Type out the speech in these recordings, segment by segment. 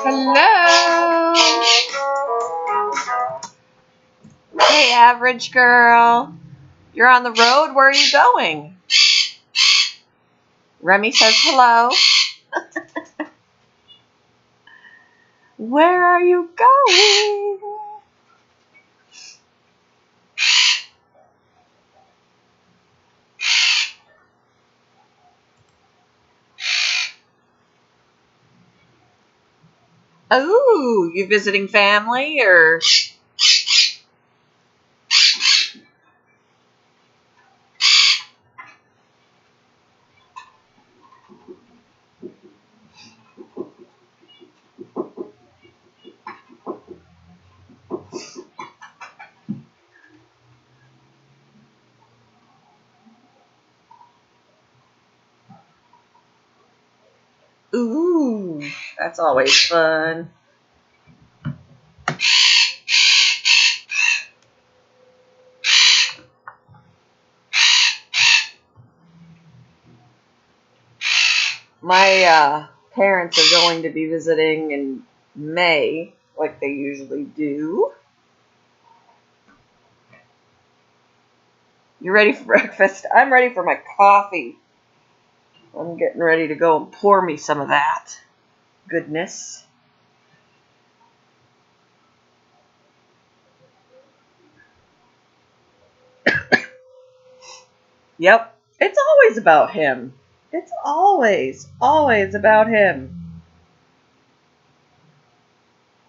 Hello. Hey, average girl. You're on the road. Where are you going? Remy says hello. Where are you going? Oh, you visiting family or? Ooh, that's always fun. My parents are going to be visiting in May, like they usually do. You ready for breakfast? I'm ready for my coffee. I'm getting ready to go and pour me some of that goodness. Yep, it's always about him. It's always about him.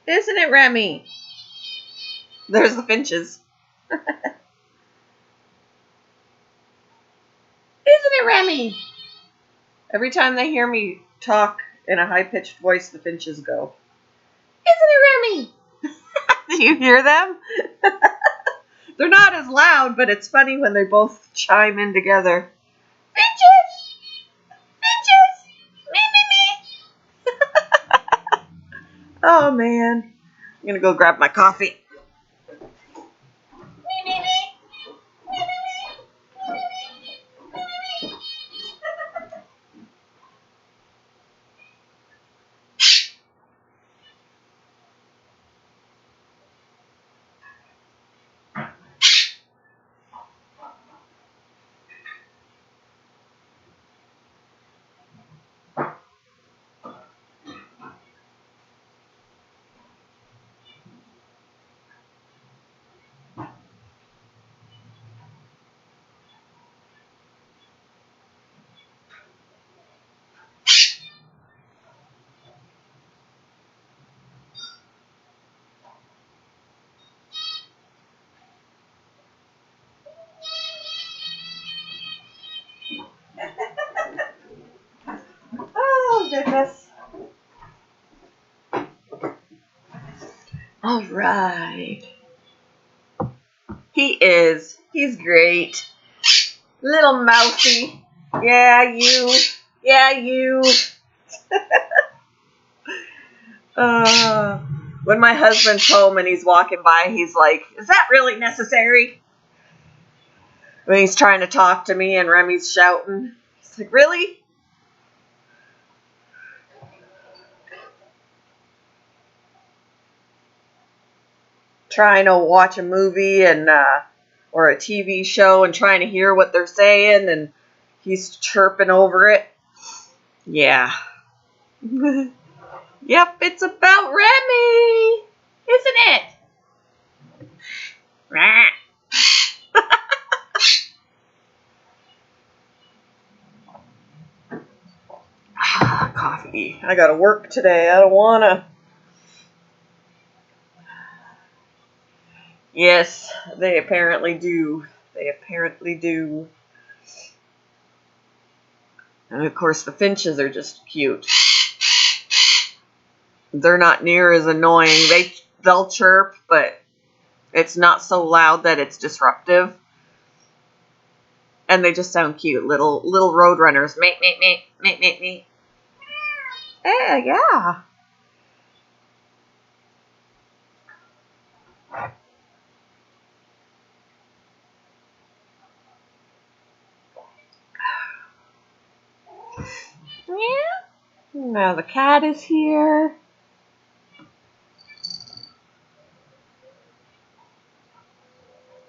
Isn't it, Remy? There's the finches. Isn't it, Remy? Every time they hear me talk in a high-pitched voice, the finches go, Isn't it, Remy? Do you hear them? They're not as loud, but it's funny when they both chime in together. Finches! Finches! Me, me, me! Oh, man. I'm going to go grab my coffee. Oh, goodness. All right. He is He's great. Little mousy. Yeah, you. Yeah, you. When my husband's home and he's walking by, he's like, is that really necessary? When he's trying to talk to me and Remy's shouting. He's like, really? Trying to watch a movie and or a TV show and trying to hear what they're saying, and he's chirping over it. Yeah. Yep, it's about Remy, isn't it? Coffee. I gotta work today. I don't wanna. Yes, they apparently do. They apparently do. And of course, the finches are just cute. They're not near as annoying. They'll chirp, but it's not so loud that it's disruptive. And they just sound cute. Little roadrunners. Mate, mate, mate, mate, mate, mate. Yeah. Yeah. Now the cat is here.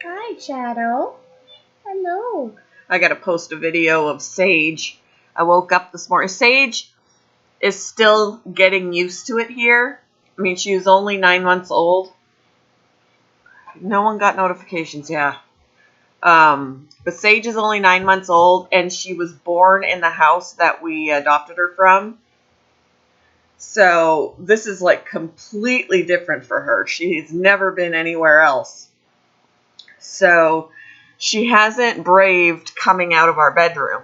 Hi, Shadow. Hello. I gotta post a video of Sage. I woke up this morning. Sage is still getting used to it here. I mean, she was only 9 months old. No one got notifications, yeah. But Sage is only 9 months old, and she was born in the house that we adopted her from. So this is like completely different for her. She's never been anywhere else. So she hasn't braved coming out of our bedroom.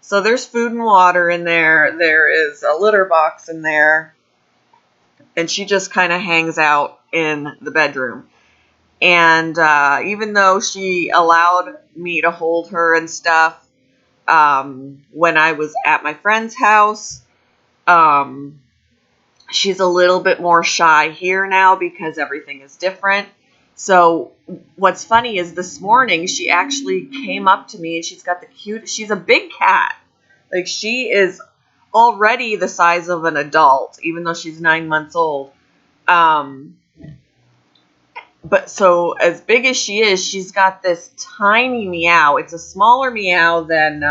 So there's food and water in there. There is a litter box in there. And she just kind of hangs out in the bedroom. And even though she allowed me to hold her and stuff when I was at my friend's house, she's a little bit more shy here now because everything is different. So what's funny is this morning she actually came up to me and she's got the cutest, she's a big cat. Like she is already the size of an adult, even though she's 9 months old. But so as big as she is, she's got this tiny meow. It's a smaller meow than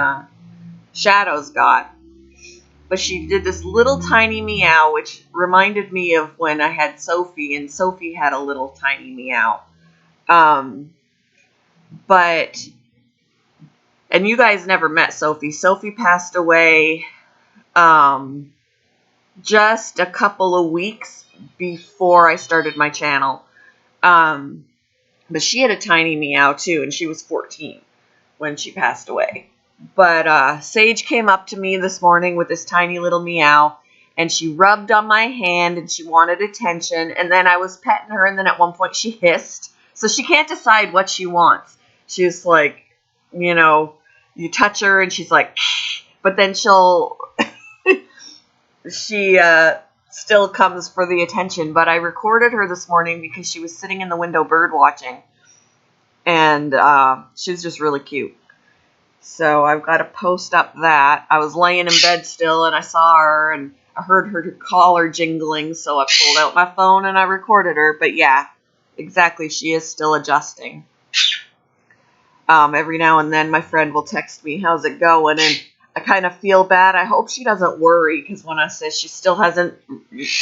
Shadow's got. But she did this little tiny meow, which reminded me of when I had Sophie, and Sophie had a little tiny meow. And you guys never met Sophie. Sophie passed away just a couple of weeks before I started my channel. But she had a tiny meow too, and she was 14 when she passed away. But Sage came up to me this morning with this tiny little meow, and she rubbed on my hand, and she wanted attention, and then I was petting her, and then at one point she hissed. So she can't decide what she wants. She's like, you touch her, and she's like, but then she still comes for the attention. But I recorded her this morning because she was sitting in the window bird watching, and she was just really cute. So I've got to post up that. I was laying in bed still, and I saw her, and I heard her collar jingling, so I pulled out my phone and I recorded her. But yeah, exactly, she is still adjusting. Every now and then my friend will text me, how's it going? And I kind of feel bad. I hope she doesn't worry, because when I say she still hasn't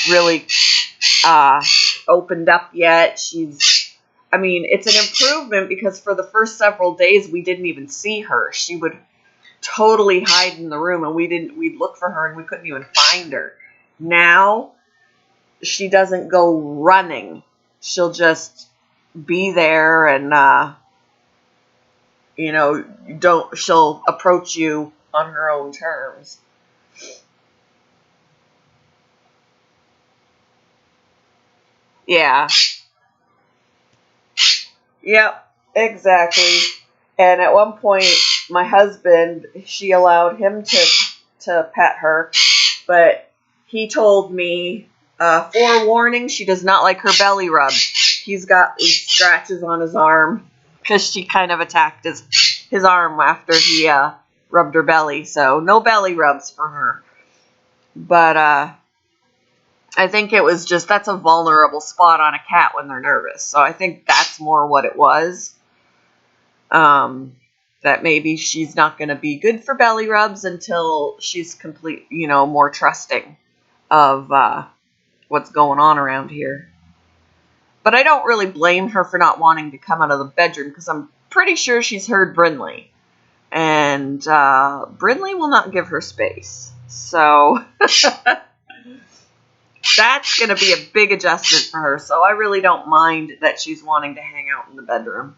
really opened up yet, it's an improvement, because for the first several days we didn't even see her. She would totally hide in the room, and we'd look for her and we couldn't even find her. Now she doesn't go running. She'll just be there, and she'll approach you on her own terms. Yeah. Yep, exactly. And at one point, my husband, she allowed him to pet her, but he told me, forewarning, she does not like her belly rubbed. He's got these scratches on his arm because she kind of attacked his arm after he rubbed her belly. So no belly rubs for her. But I think it was just, that's a vulnerable spot on a cat when they're nervous. So I think that's more what it was. That maybe she's not going to be good for belly rubs until she's more trusting of what's going on around here. But I don't really blame her for not wanting to come out of the bedroom because I'm pretty sure she's heard Brindley. And Brindley will not give her space. So that's going to be a big adjustment for her. So I really don't mind that she's wanting to hang out in the bedroom.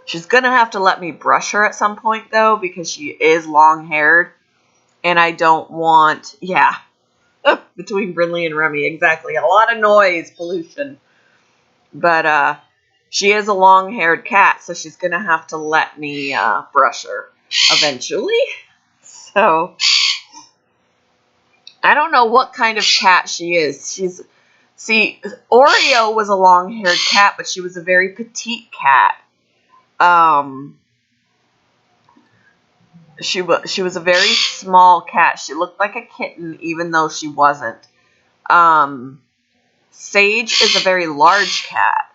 She's going to have to let me brush her at some point, though, because she is long-haired. And I don't want, between Brindley and Remy, exactly. A lot of noise pollution. But she is a long-haired cat, so she's going to have to let me brush her eventually. So, I don't know what kind of cat she is. Oreo was a long-haired cat, but she was a very petite cat. She was a very small cat. She looked like a kitten, even though she wasn't. Sage is a very large cat.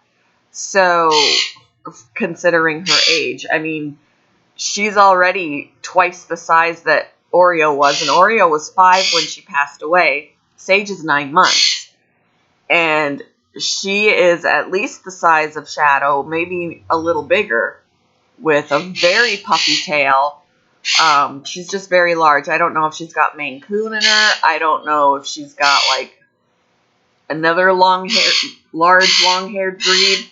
So, considering her age, I mean, she's already twice the size that Oreo was, and Oreo was 5 when she passed away. Sage is 9 months. And she is at least the size of Shadow, maybe a little bigger, with a very puffy tail. She's just very large. I don't know if she's got Maine Coon in her. I don't know if she's got, like, another large long-haired breed.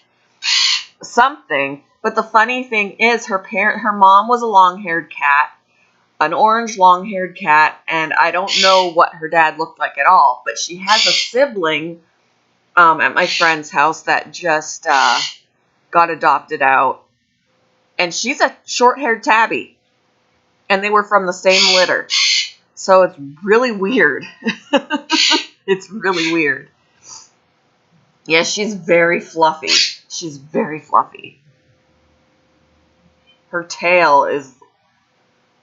Something. But the funny thing is, her mom was a long-haired cat, an orange long-haired cat, and I don't know what her dad looked like at all. But she has a sibling at my friend's house that just got adopted out. And she's a short-haired tabby. And they were from the same litter. So it's really weird. It's really weird. Yeah, she's very fluffy. She's very fluffy. Her tail is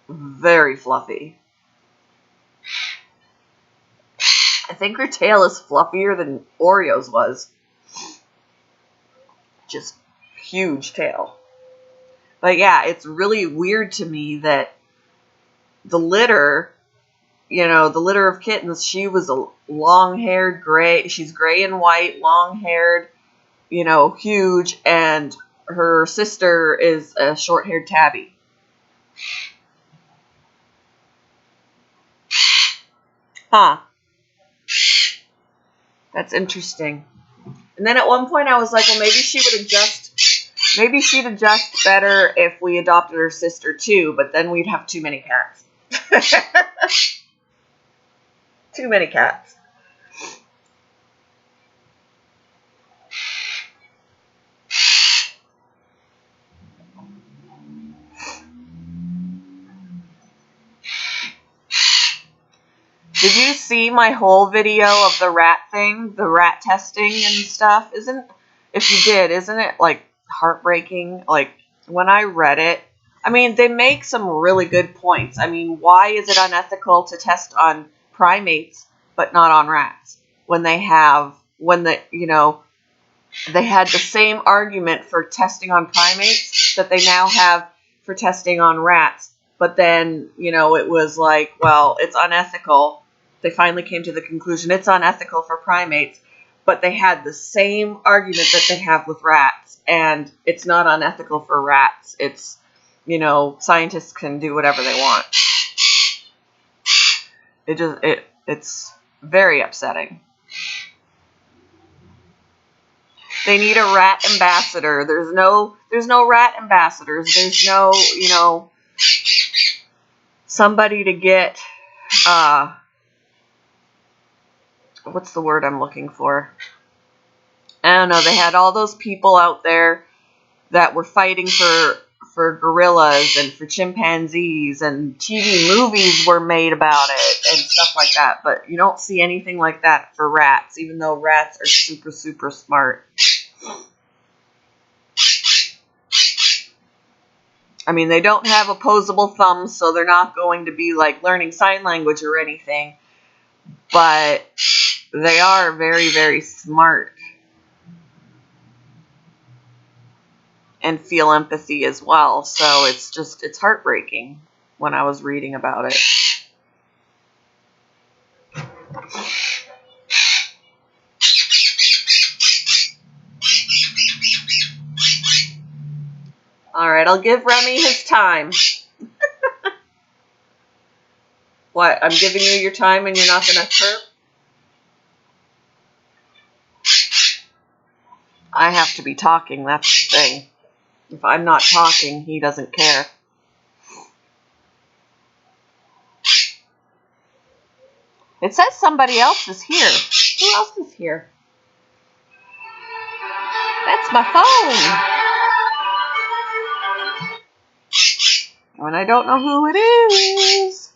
very fluffy. I think her tail is fluffier than Oreo's was. Just huge tail. But yeah, it's really weird to me that the litter, the litter of kittens, she was a long-haired gray. She's gray and white, long-haired, huge, and her sister is a short-haired tabby. Huh. That's interesting. And then at one point I was like, well, maybe she'd adjust better if we adopted her sister too, but then we'd have too many cats. Too many cats. Did you see my whole video of the rat thing? The rat testing and stuff? If you did, isn't it, like, heartbreaking? Like, when I read it, I mean, they make some really good points. I mean, why is it unethical to test on primates but not on rats? They had the same argument for testing on primates that they now have for testing on rats. But then, it was like, well, it's unethical. They finally came to the conclusion it's unethical for primates, but they had the same argument that they have with rats, and it's not unethical for rats. It's, scientists can do whatever they want. It's very upsetting. They need a rat ambassador. There's no rat ambassadors. There's no, somebody to get what's the word I'm looking for? I don't know. They had all those people out there that were fighting for gorillas and for chimpanzees, and TV movies were made about it and stuff like that. But you don't see anything like that for rats, even though rats are super, super smart. I mean, they don't have opposable thumbs, so they're not going to be like learning sign language or anything. But they are very, very smart and feel empathy as well. So it's heartbreaking when I was reading about it. All right, I'll give Remy his time. What? I'm giving you your time and you're not going to chirp? I have to be talking, that's the thing. If I'm not talking, he doesn't care. It says somebody else is here. Who else is here? That's my phone. And I don't know who it is.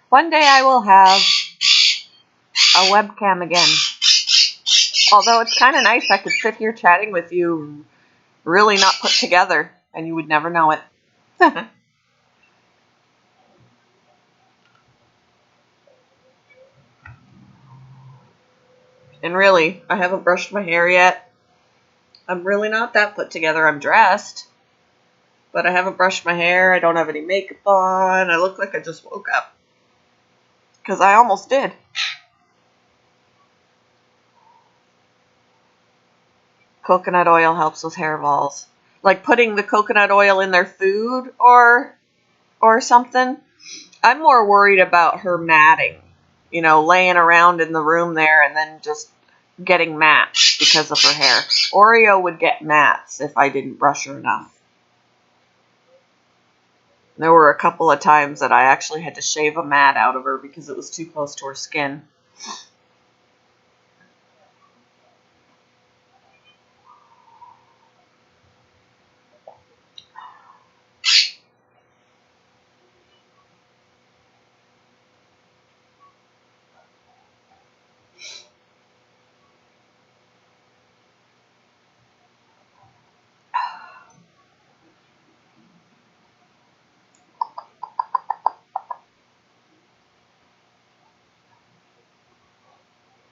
One day I will have a webcam again. Although it's kind of nice, I could sit here chatting with you, really not put together, and you would never know it. And really, I haven't brushed my hair yet. I'm really not that put together. I'm dressed, but I haven't brushed my hair. I don't have any makeup on. I look like I just woke up. Because I almost did. Coconut oil helps with hair balls. Like putting the coconut oil in their food or something. I'm more worried about her matting. You know, laying around in the room there and then just getting mats because of her hair. Oreo would get mats if I didn't brush her enough. There were a couple of times that I actually had to shave a mat out of her because it was too close to her skin.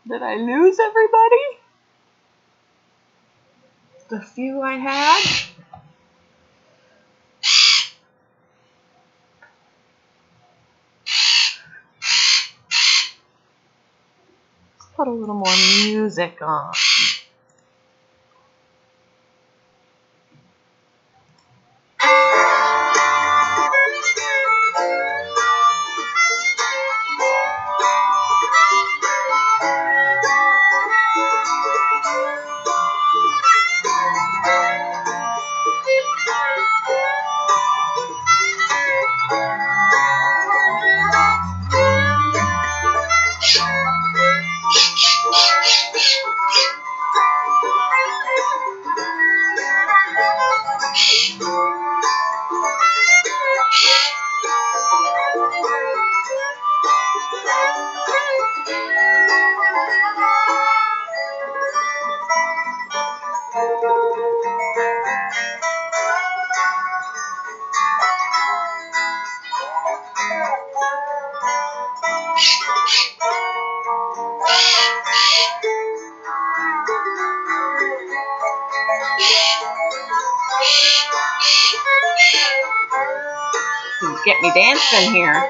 Did I lose everybody? The few I had? Let's put a little more music on. Get me dancing here.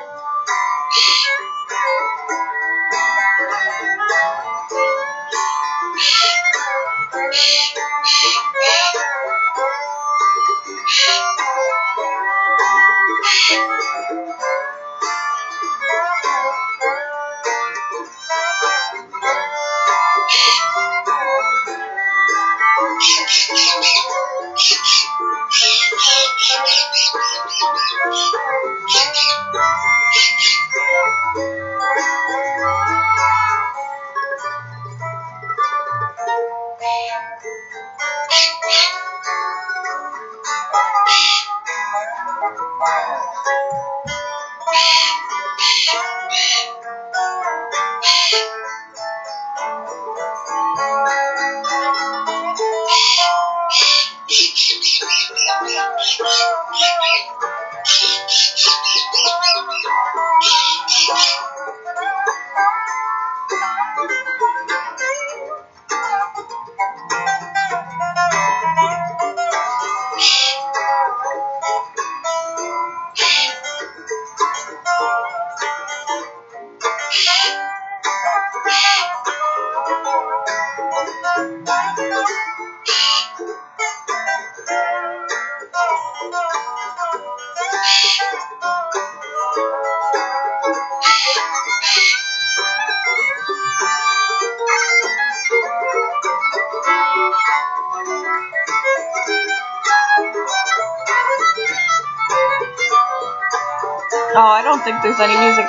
Oh, I don't think there's any music.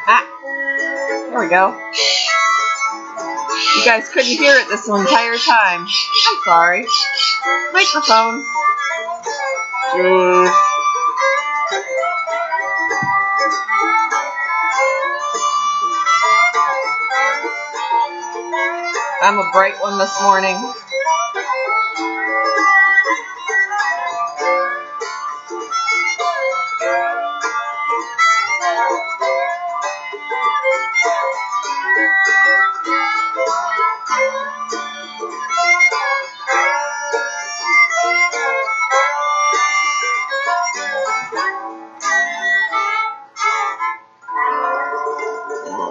Ah, there we go. You guys couldn't hear it this entire time. I'm sorry. Microphone. I'm a bright one this morning.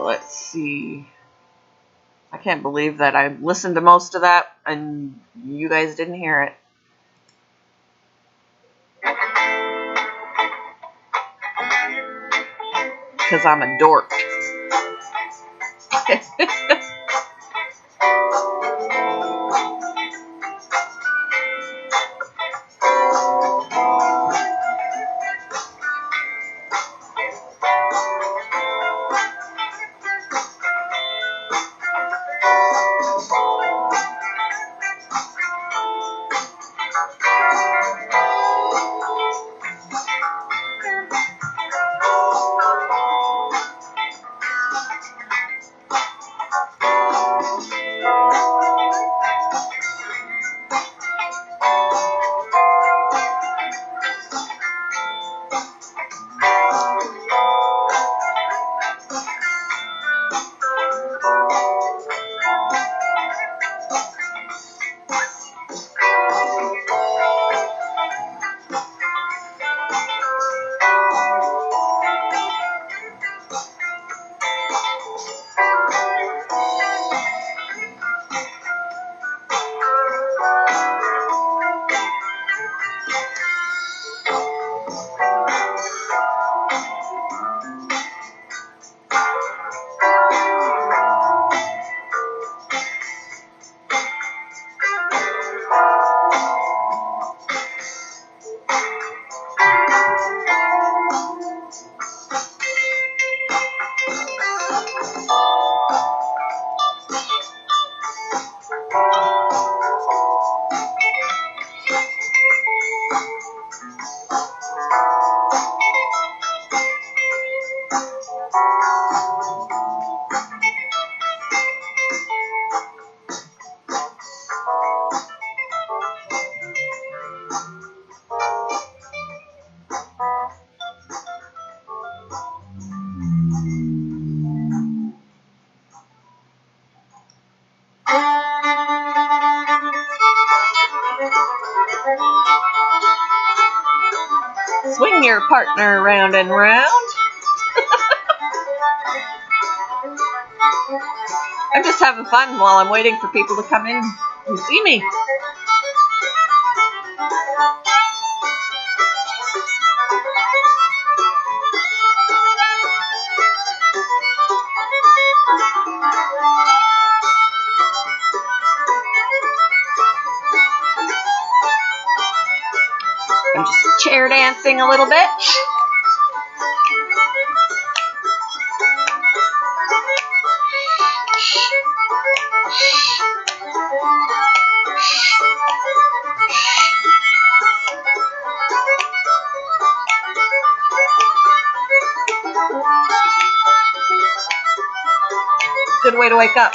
Let's see. I can't believe that I listened to most of that and you guys didn't hear it. Because I'm a dork. Swing your partner round and round. I'm just having fun while I'm waiting for people to come in and see me. I'm just chair dancing a little bit. Good way to wake up.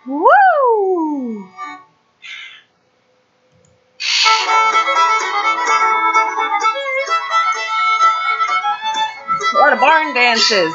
Woo! A lot of barn dances.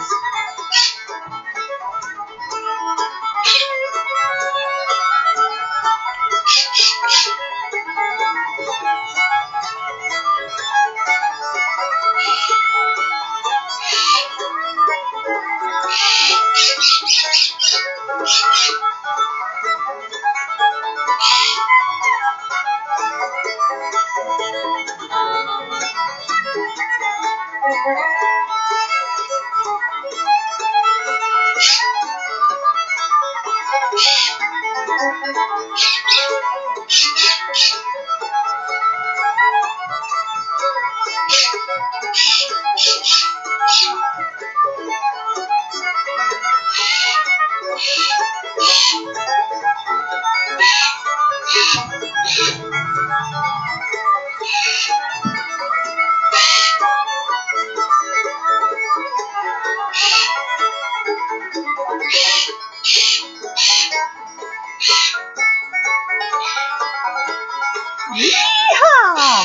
Yeehaw!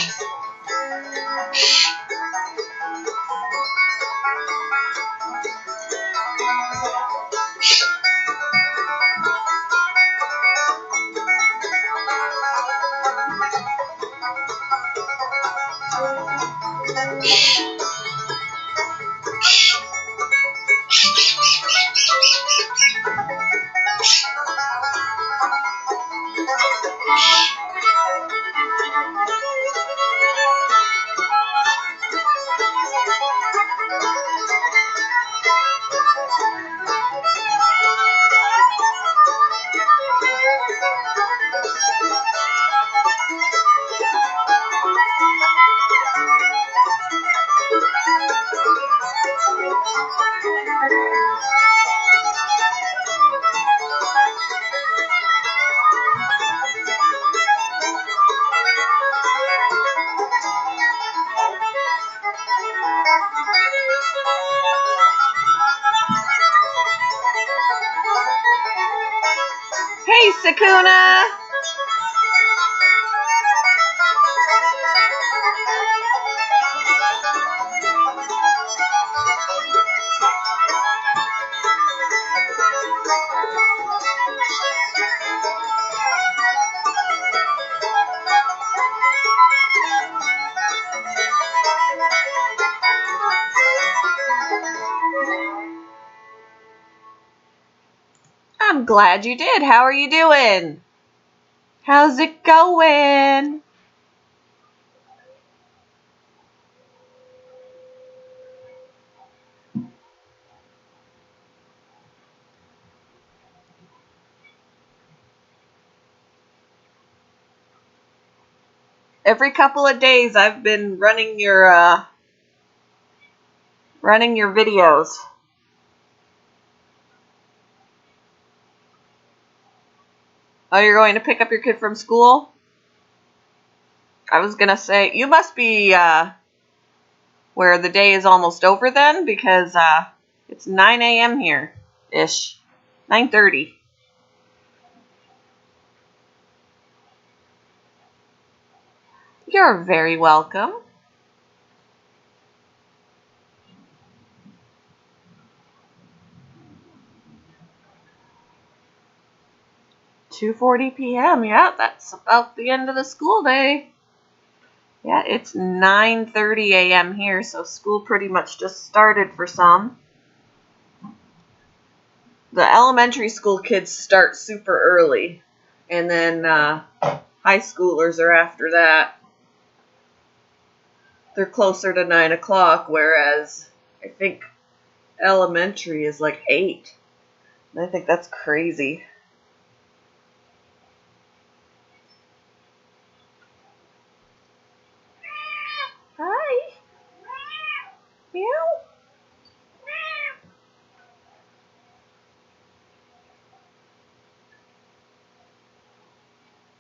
Hey, Sakuna! I'm glad you did. How are you doing? How's it going? Every couple of days I've been running your videos. Oh, you're going to pick up your kid from school? I was going to say, you must be where the day is almost over then, because it's 9 a.m. here-ish. 9:30. You're very welcome. "2:40 p.m. Yeah, that's about the end of the school day. Yeah, it's 9:30 a.m. here, so school pretty much just started for some. The elementary school kids start super early, and then high schoolers are after that. They're closer to 9 o'clock, whereas I think elementary is like 8. And I think that's crazy. Hi. Meow.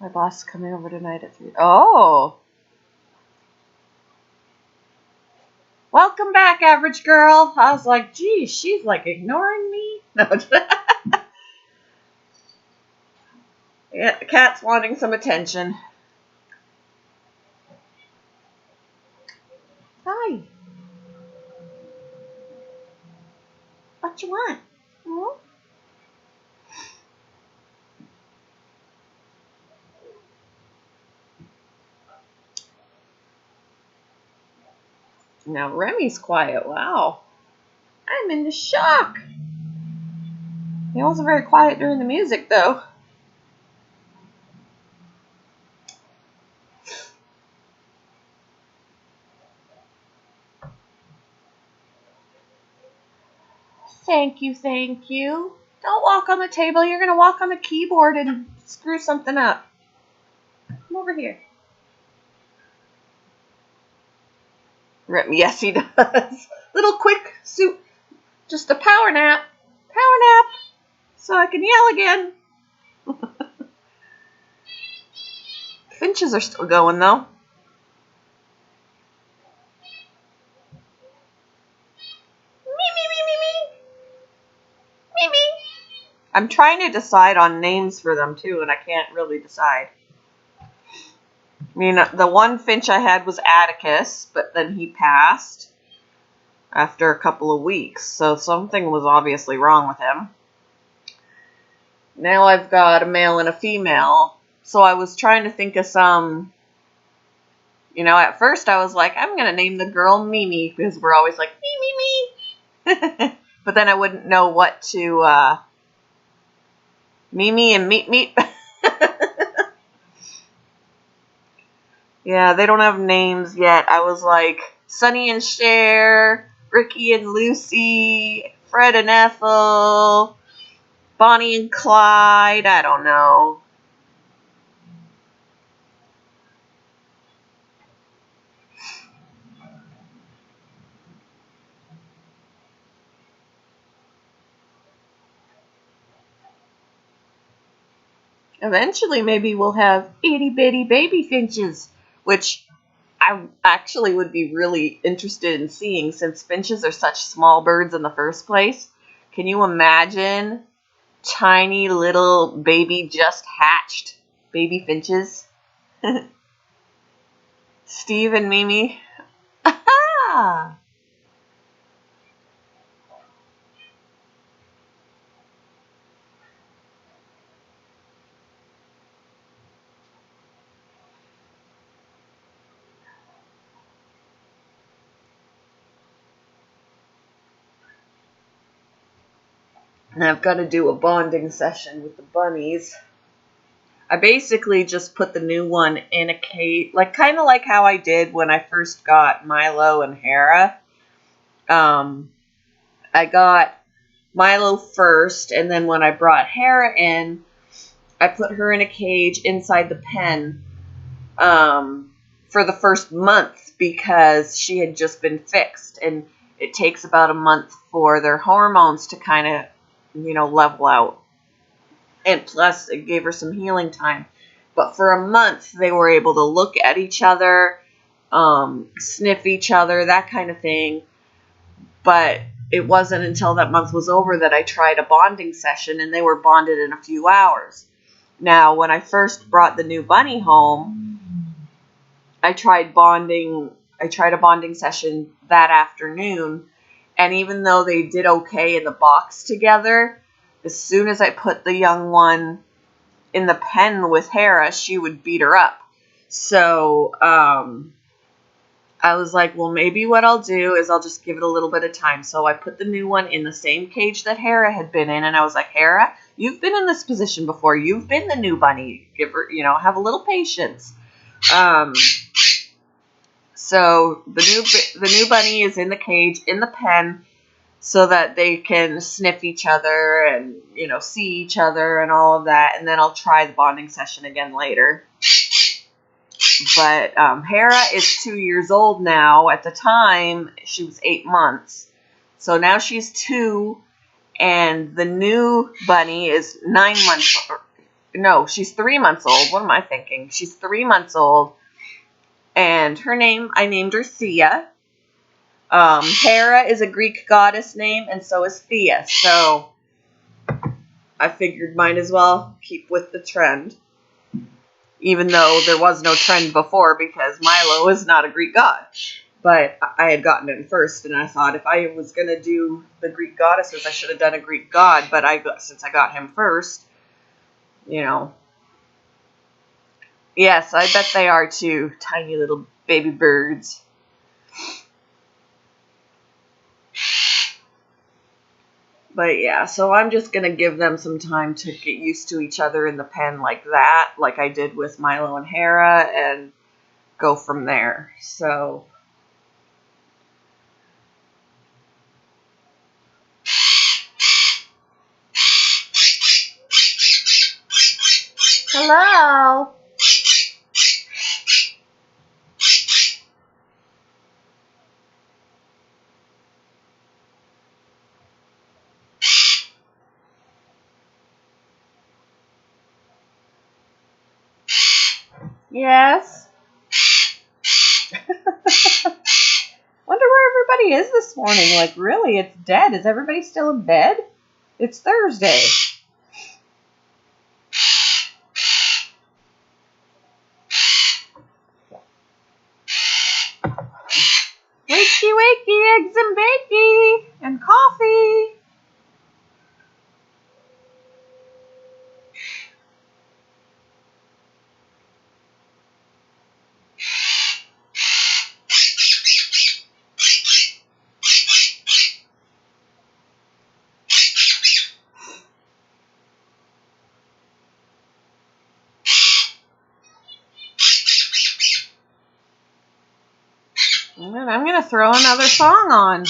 My boss is coming over tonight at 3. Oh. Welcome back, average girl. I was like, geez, she's like ignoring me. No. Yeah, the cat's wanting some attention. Hi. What you want? Hmm? Now Remy's quiet. Wow. I'm in shock. He wasn't very quiet during the music, though. Thank you, thank you. Don't walk on the table. You're going to walk on the keyboard and screw something up. Come over here. Yes, he does. Little quick soup. Just a power nap. Power nap. So I can yell again. Finches are still going, though. Me. I'm trying to decide on names for them, too, and I can't really decide. I mean, the one finch I had was Atticus, but then he passed after a couple of weeks, so something was obviously wrong with him. Now I've got a male and a female, so I was trying to think of some, at first I was like, I'm going to name the girl Mimi, because we're always like, me. But then I wouldn't know what to, Mimi and Meat. Yeah, they don't have names yet. I was like, Sonny and Cher, Ricky and Lucy, Fred and Ethel, Bonnie and Clyde, I don't know. Eventually, maybe we'll have itty bitty baby finches, which I actually would be really interested in seeing since finches are such small birds in the first place. Can you imagine tiny little baby just hatched baby finches? Steve and Mimi. Ah! And I've got to do a bonding session with the bunnies. I basically just put the new one in a cage, kind of like how I did when I first got Milo and Hera. I got Milo first, and then when I brought Hera in, I put her in a cage inside the pen for the first month because she had just been fixed, and it takes about a month for their hormones to kind of, level out. And plus, it gave her some healing time. But for a month, they were able to look at each other, sniff each other, that kind of thing. But it wasn't until that month was over that I tried a bonding session, and they were bonded in a few hours. Now, when I first brought the new bunny home, I tried a bonding session that afternoon, and even though they did okay in the box together, as soon as I put the young one in the pen with Hera, she would beat her up. So I was like, well, maybe what I'll do is I'll just give it a little bit of time. So I put the new one in the same cage that Hera had been in, and I was like, Hera, you've been in this position before. You've been the new bunny. Give her, have a little patience. So the new bunny is in the cage, in the pen, so that they can sniff each other and, see each other and all of that. And then I'll try the bonding session again later. But Hera is 2 years old now. At the time, she was 8 months. So now she's 2, and the new bunny is 9 months. No, she's 3 months old. What am I thinking? She's 3 months old. And I named her Thea. Hera is a Greek goddess name, and so is Thea. So I figured might as well keep with the trend. Even though there was no trend before because Milo is not a Greek god. But I had gotten him first, and I thought if I was going to do the Greek goddesses, I should have done a Greek god. But since I got him first, Yes, I bet they are too. Tiny little baby birds. But yeah, so I'm just going to give them some time to get used to each other in the pen like that, like I did with Milo and Hera, and go from there. So hello. Yes. Wonder where everybody is this morning. Like, really, it's dead. Is everybody still in bed? It's Thursday. Wakey, wakey, eggs and bakey, and coffee. And I'm going to throw another song on.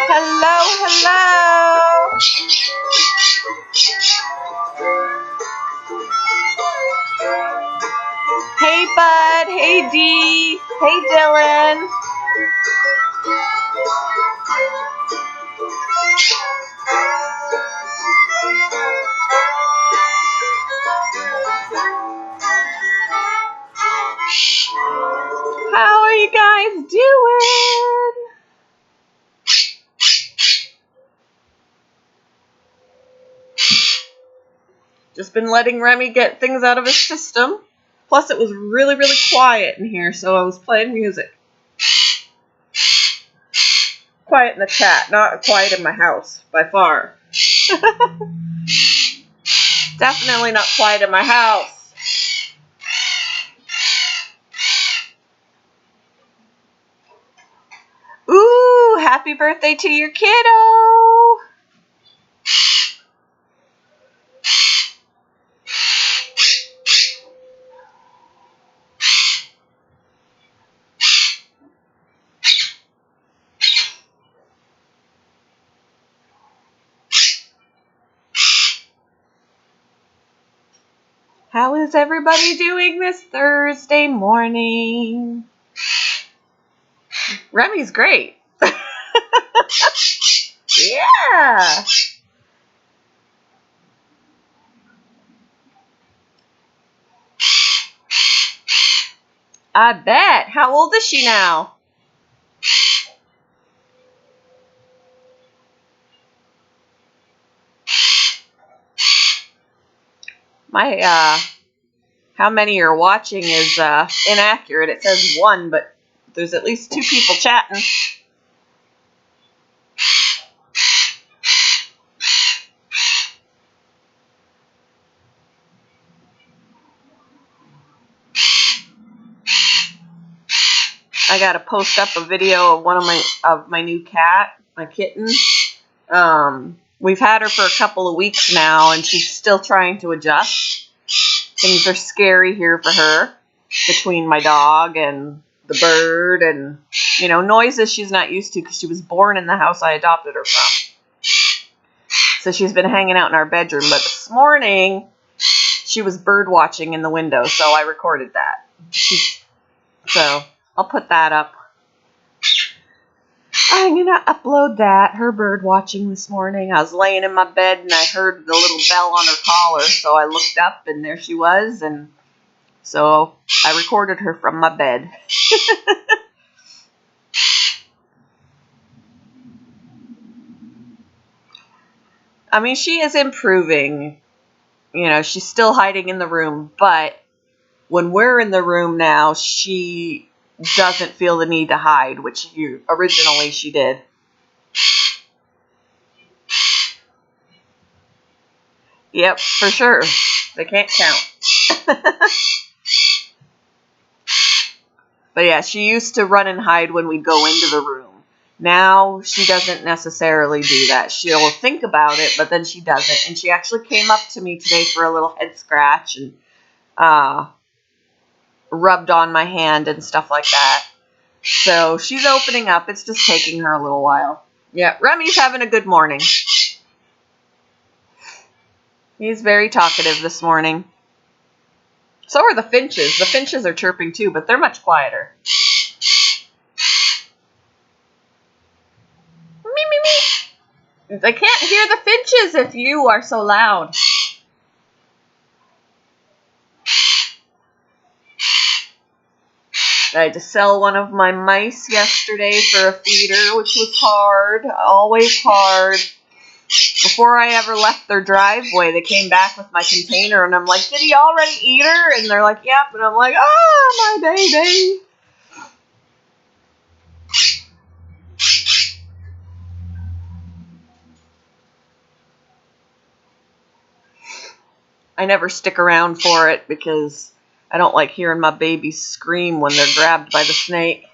Hello, hello. Hey, Bud. Hey, Dee. Hey, Dylan. How are you guys doing? Just been letting Remy get things out of his system. Plus, it was really, really quiet in here, so I was playing music. Quiet in the chat, not quiet in my house, by far. Definitely not quiet in my house. Ooh, happy birthday to your kiddo. How is everybody doing this Thursday morning? Remy's great. Yeah. I bet. How old is she now? My how many are watching is inaccurate. It says 1, but there's at least 2 people chatting. I gotta post up a video of one of my new cat, my kitten. We've had her for a couple of weeks now, and she's still trying to adjust. Things are scary here for her, between my dog and the bird, and noises she's not used to because she was born in the house I adopted her from. So she's been hanging out in our bedroom. But this morning, she was bird watching in the window, so I recorded that. So I'll put that up. I'm going to upload that, her bird watching this morning. I was laying in my bed and I heard the little bell on her collar, so I looked up and there she was, and so I recorded her from my bed. I mean, she is improving. She's still hiding in the room, but when we're in the room now, she doesn't feel the need to hide, which originally she did. Yep, for sure. They can't count. But yeah, she used to run and hide when we'd go into the room. Now she doesn't necessarily do that. She'll think about it, but then she doesn't. And she actually came up to me today for a little head scratch and rubbed on my hand and stuff like that. So she's opening up. It's just taking her a little while. Yeah, Remy's having a good morning. He's very talkative this morning. So are the finches. The finches are chirping too, but they're much quieter. Me, me, me. They can't hear the finches if you are so loud. I had to sell one of my mice yesterday for a feeder, which was hard. Always hard. Before I ever left their driveway, they came back with my container, and I'm like, did he already eat her? And they're like, yep. And I'm like, oh, my baby. I never stick around for it because I don't like hearing my babies scream when they're grabbed by the snake.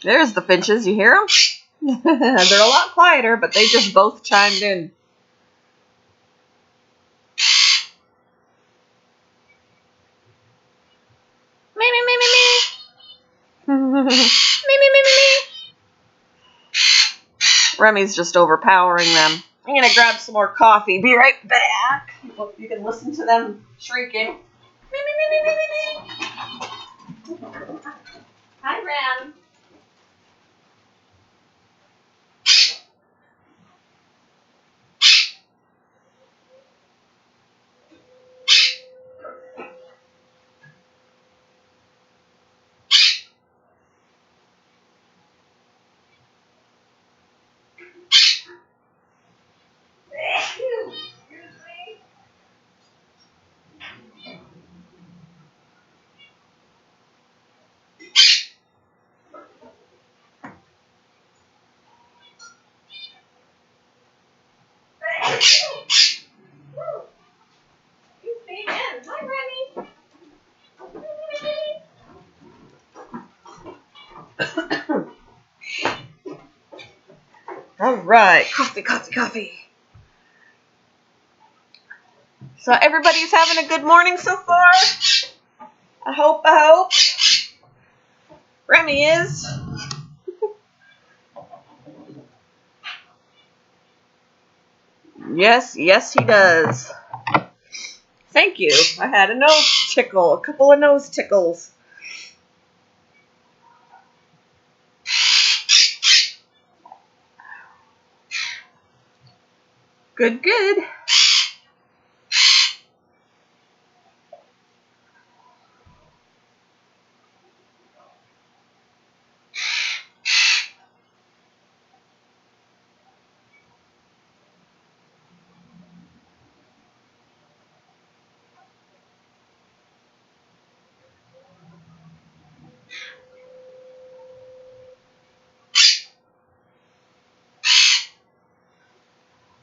There's the finches. You hear them? They're a lot quieter, but they just both chimed in. Me, me, me, me, me. Me, me, me, me, me. Remy's just overpowering them. I'm going to grab some more coffee. Be right back. You can listen to them shrieking. Me, me, me, me, me, me, me. Hi, Ram. All right, coffee, coffee, coffee. So everybody's having a good morning so far? I hope. Remy is. Yes, he does. Thank you. I had a nose tickle, a couple of nose tickles. Good.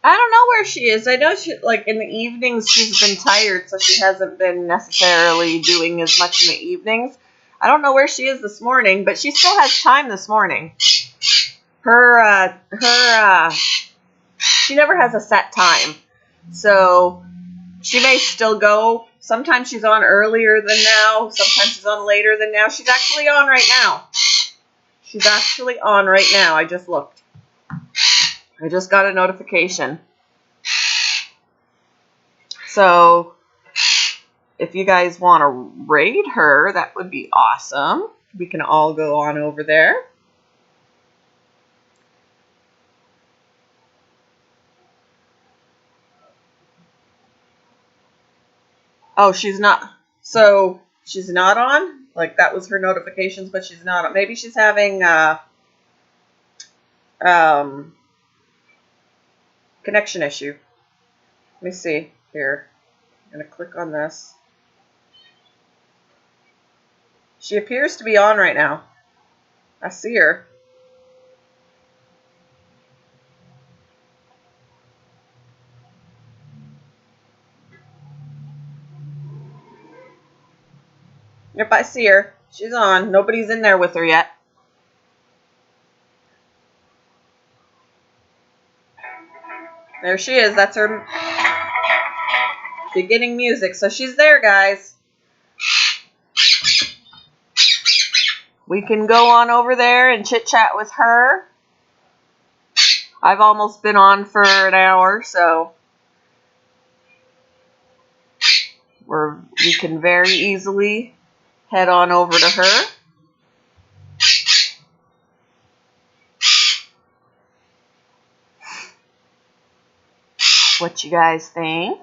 I don't know where she is. I know she, like, in the evenings she's been tired, so she hasn't been necessarily doing as much in the evenings. I don't know where she is this morning, but she still has time this morning. She never has a set time. So she may still go. Sometimes she's on earlier than now. Sometimes she's on later than now. She's actually on right now. I just looked. I just got a notification. So if you guys want to raid her, that would be awesome. We can all go on over there. Oh, she's not. So she's not on? Like, that was her notifications, but she's not on. Maybe she's having Connection issue. Let me see here. I'm going to click on this. She appears to be on right now. I see her. Yep, I see her. She's on. Nobody's in there with her yet. There she is. That's her beginning music. So she's there, guys. We can go on over there and chit-chat with her. I've almost been on for an hour, so we can very easily head on over to her. What you guys think?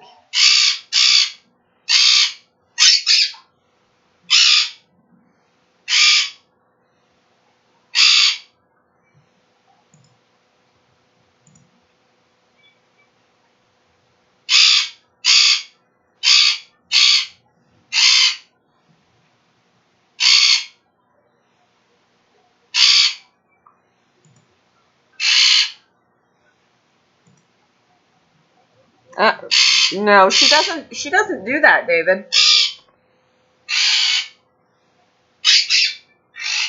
No, she doesn't. She doesn't do that, David.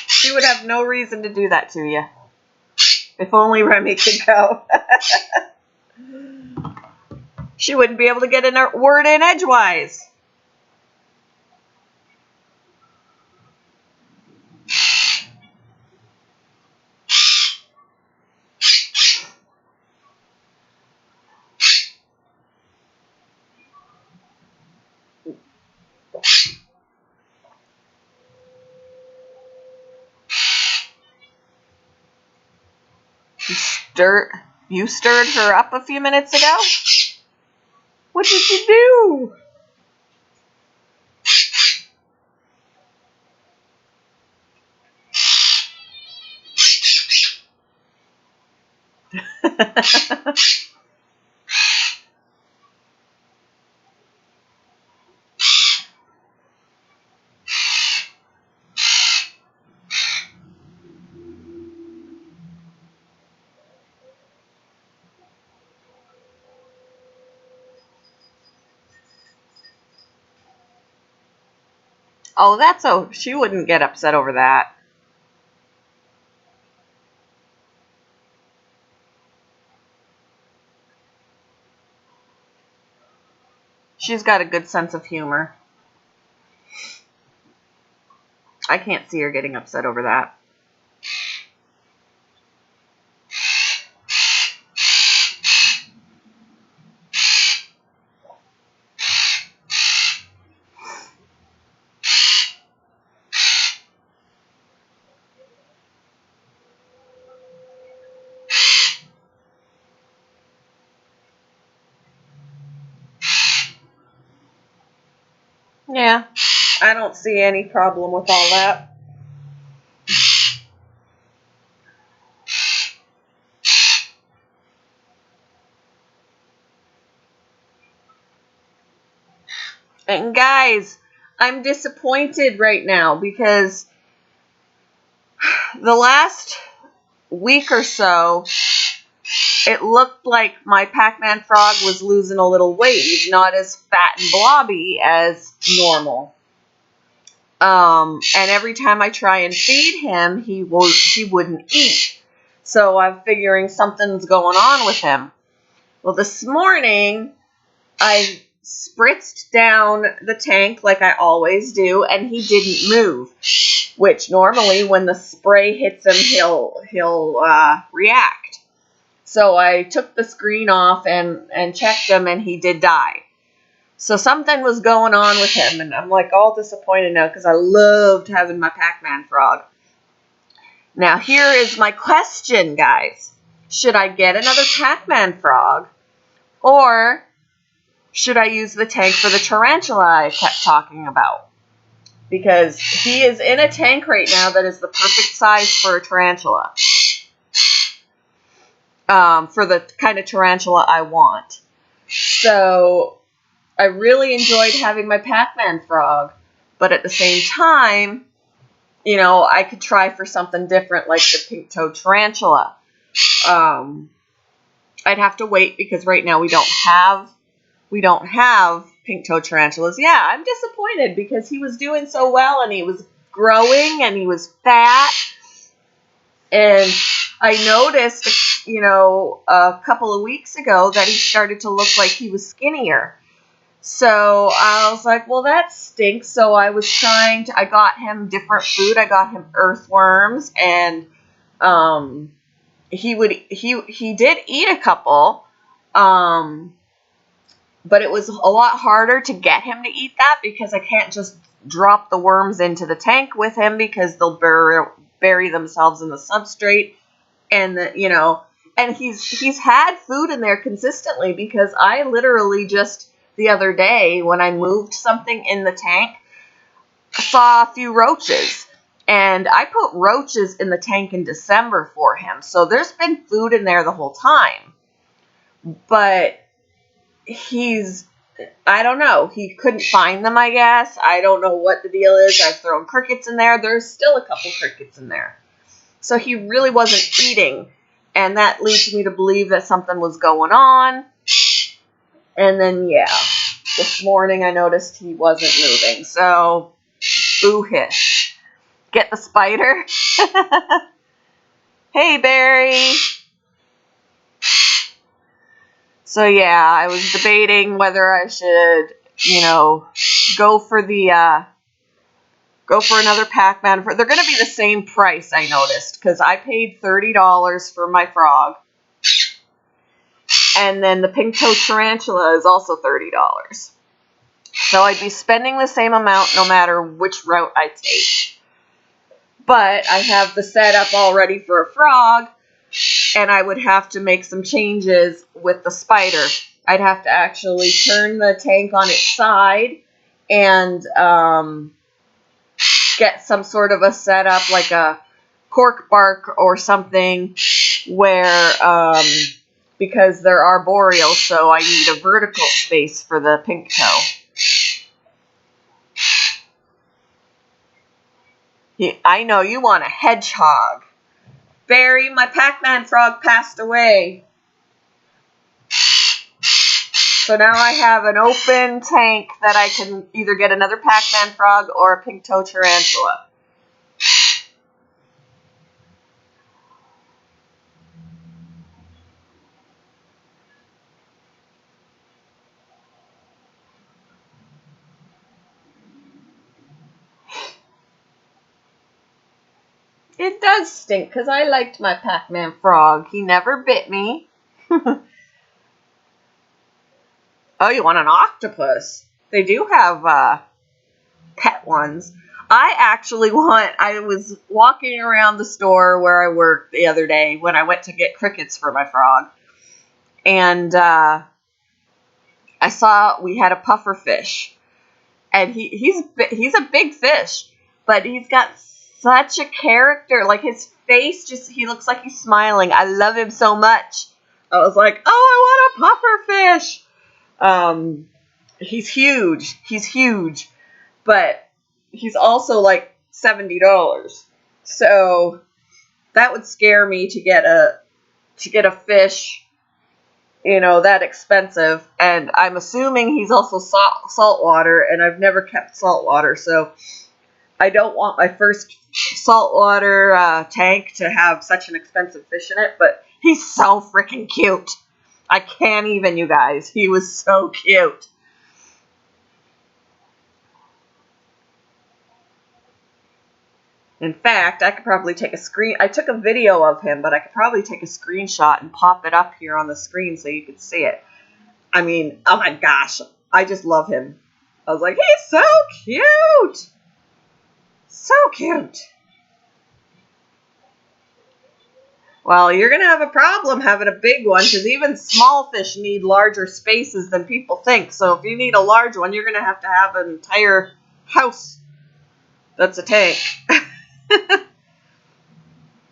She would have no reason to do that to you. If only Remy could go. She wouldn't be able to get a word in edgewise. You stirred her up a few minutes ago? What did you do? Oh, she wouldn't get upset over that. She's got a good sense of humor. I can't see her getting upset over that. Yeah, I don't see any problem with all that. And guys, I'm disappointed right now because the last week or so, it looked like my Pac-Man frog was losing a little weight. He's not as fat and blobby as normal. And every time I try and feed him, he wouldn't eat. So I'm figuring something's going on with him. Well, this morning, I spritzed down the tank like I always do, and he didn't move. Which normally, when the spray hits him, he'll react. So I took the screen off and checked him, and he did die. So something was going on with him, and I'm like all disappointed now because I loved having my Pac-Man frog. Now here is my question, guys. Should I get another Pac-Man frog, or should I use the tank for the tarantula I kept talking about? Because he is in a tank right now that is the perfect size for a tarantula. for the kind of tarantula I want. So I really enjoyed having my Pac-Man frog, but at the same time, you know, I could try for something different like the pink-toed tarantula. I'd have to wait because right now we don't have pink-toed tarantulas. Yeah, I'm disappointed because he was doing so well and he was growing and he was fat. And I noticed, you know, a couple of weeks ago that he started to look like he was skinnier. So I was like, well, that stinks. So I got him different food. I got him earthworms, and he did eat a couple, but it was a lot harder to get him to eat that because I can't just drop the worms into the tank with him because they'll bury themselves in the substrate, and and he's had food in there consistently because I literally just the other day when I moved something in the tank saw a few roaches. And I put roaches in the tank in December for him. So there's been food in there the whole time. But I don't know. He couldn't find them, I guess. I don't know what the deal is. I've thrown crickets in there. There's still a couple crickets in there. So he really wasn't eating. And that leads me to believe that something was going on. And then, yeah, this morning I noticed he wasn't moving. So, boo-hish. Get the spider. Hey, Barry. So yeah, I was debating whether I should, go for another Pac-Man. They're going to be the same price, I noticed, because I paid $30 for my frog, and then the pink-toed tarantula is also $30. So I'd be spending the same amount no matter which route I take. But I have the setup all ready for a frog, and I would have to make some changes with the spider. I'd have to actually turn the tank on its side and get some sort of a setup like a cork bark or something where, because they're arboreal, so I need a vertical space for the pink toe. I know you want a hedgehog. Barry, my Pac-Man frog passed away. So now I have an open tank that I can either get another Pac-Man frog or a pink-toe tarantula. It does stink because I liked my Pac-Man frog. He never bit me. Oh, you want an octopus? They do have pet ones. I was walking around the store where I worked the other day when I went to get crickets for my frog. And I saw we had a puffer fish. And he's a big fish, but he's got such a character. Like his face, he looks like he's smiling. I love him so much. I was like, oh, I want a puffer fish. He's huge, but he's also like $70. So that would scare me to get a fish, that expensive. And I'm assuming he's also saltwater, and I've never kept saltwater, so I don't want my first saltwater tank to have such an expensive fish in it, but he's so freaking cute. I can't even, you guys. He was so cute. In fact, I could probably take I took a video of him, but I could probably take a screenshot and pop it up here on the screen so you could see it. I mean, oh my gosh, I just love him. I was like, he's so cute! So cute! Well, you're going to have a problem having a big one because even small fish need larger spaces than people think. So if you need a large one, you're going to have an entire house that's a tank.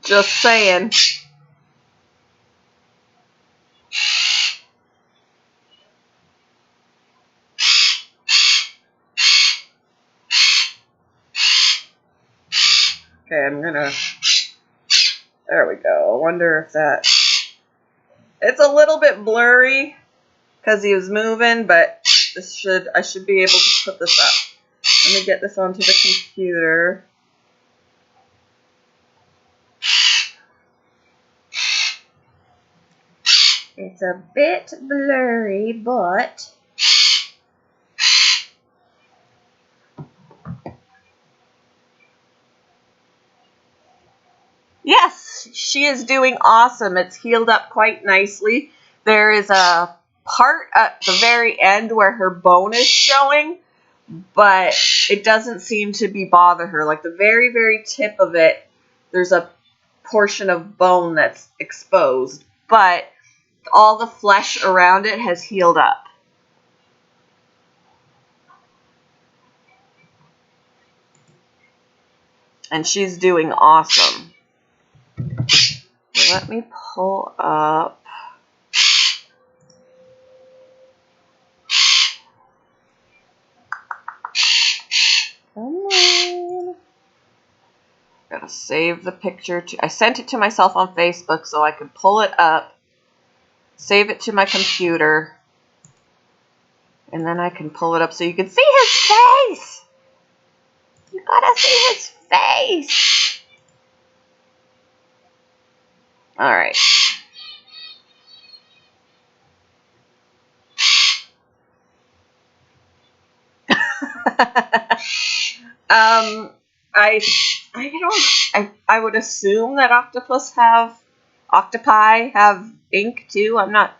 Just saying. Okay, I'm gonna... There we go. I wonder if that... It's a little bit blurry because he was moving, but I should be able to put this up. Let me get this onto the computer. It's a bit blurry, but... Yes, she is doing awesome. It's healed up quite nicely. There is a part at the very end where her bone is showing, but it doesn't seem to be bother her. Like the very, very tip of it, there's a portion of bone that's exposed, but all the flesh around it has healed up. And she's doing awesome. So let me pull up. Come on. Gotta save the picture. I sent it to myself on Facebook so I could pull it up, save it to my computer, and then I can pull it up so you can see his face. You gotta see his face. All right. I would assume that octopi have ink too. I'm not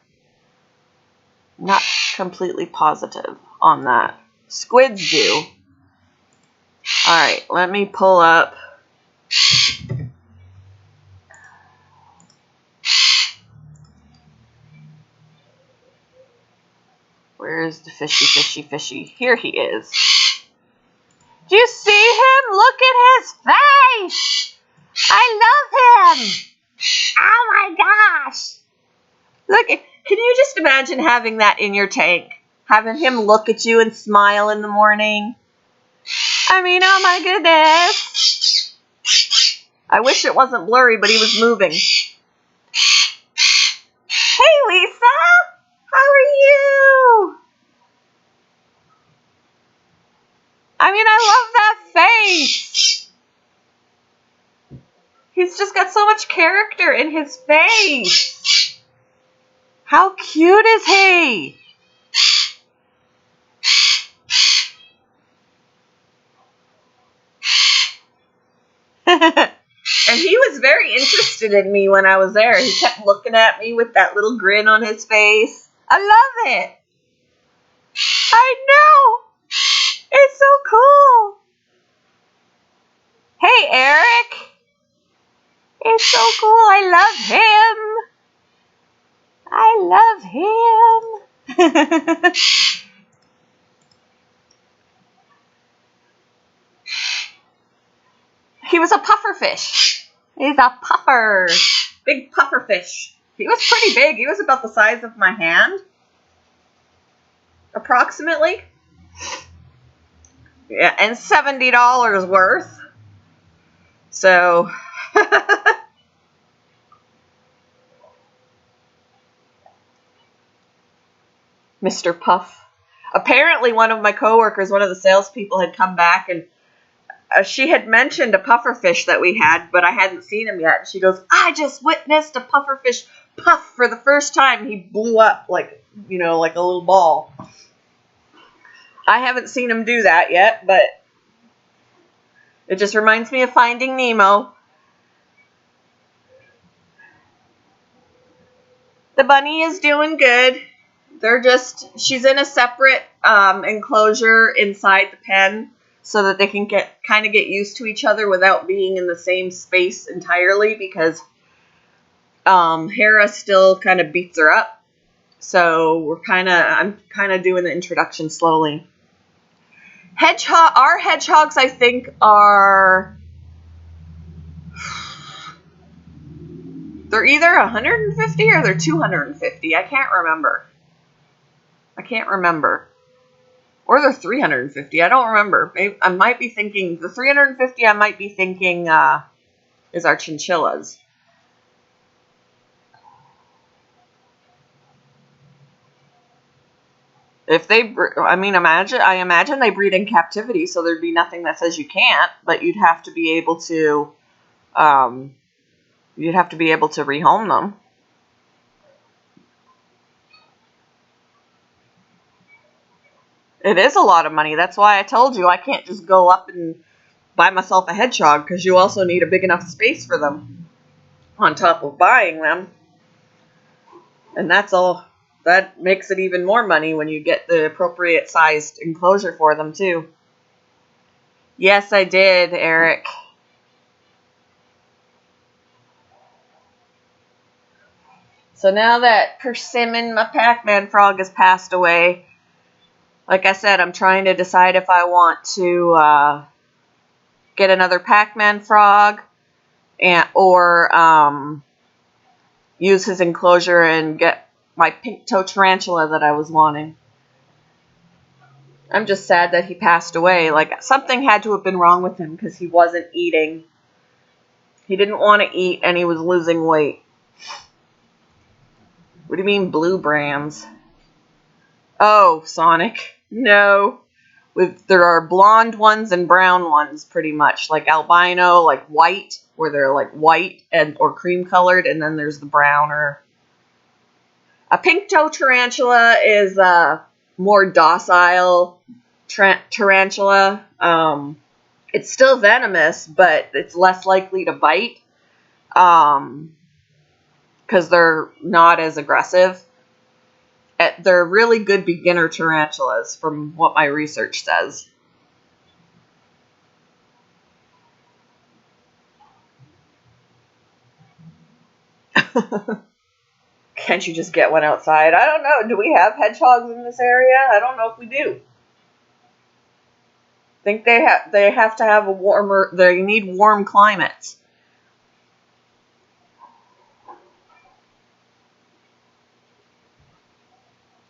completely positive on that. Squids do. All right, let me pull up. Where is the fishy? Here he is. Do you see him? Look at his face. I love him. Oh my gosh. Look, can you just imagine having that in your tank? Having him look at you and smile in the morning? I mean, oh my goodness. I wish it wasn't blurry, but he was moving. Hey, Lisa. How are you? I mean, I love that face. He's just got so much character in his face. How cute is he? And he was very interested in me when I was there. He kept looking at me with that little grin on his face. I love it. I know. It's so cool. Hey, Eric. It's so cool. I love him. He was a puffer fish. He's a puffer. Big puffer fish. He was pretty big. He was about the size of my hand. Approximately. Yeah, and $70 worth. So... Mr. Puff. Apparently one of my coworkers, one of the salespeople, had come back and she had mentioned a pufferfish that we had, but I hadn't seen him yet. And she goes, I just witnessed a pufferfish puff for the first time. He blew up like a little ball. I haven't seen him do that yet, but it just reminds me of Finding Nemo. The bunny is doing good. She's in a separate enclosure inside the pen so that they can get used to each other without being in the same space entirely, because Hera still kind of beats her up. So I'm kind of doing the introduction slowly. Our hedgehogs, I think, they're either 150 or they're 250. I can't remember. Or they're 350. I don't remember. Maybe, I might be thinking the 350. I might be thinking is our chinchillas. If they, I imagine they breed in captivity, so there'd be nothing that says you can't. But you'd have to be able to, rehome them. It is a lot of money. That's why I told you I can't just go up and buy myself a hedgehog, because you also need a big enough space for them on top of buying them. And that's all. That makes it even more money when you get the appropriate sized enclosure for them, too. Yes, I did, Eric. So now that Persimmon, my Pac-Man frog, has passed away, like I said, I'm trying to decide if I want to get another Pac-Man frog or use his enclosure and get my pink toe tarantula that I was wanting. I'm just sad that he passed away. Like, something had to have been wrong with him because he wasn't eating. He didn't want to eat and he was losing weight. What do you mean blue Brams? Oh, Sonic. No. There are blonde ones and brown ones, pretty much. Like albino, like white, where they're like white or cream colored, and then there's the brown or... A pink toe tarantula is a more docile tarantula. It's still venomous, but it's less likely to bite because they're not as aggressive. They're really good beginner tarantulas, from what my research says. Can't you just get one outside? I don't know. Do we have hedgehogs in this area? I don't know if we do. I think they have to have they need warm climates.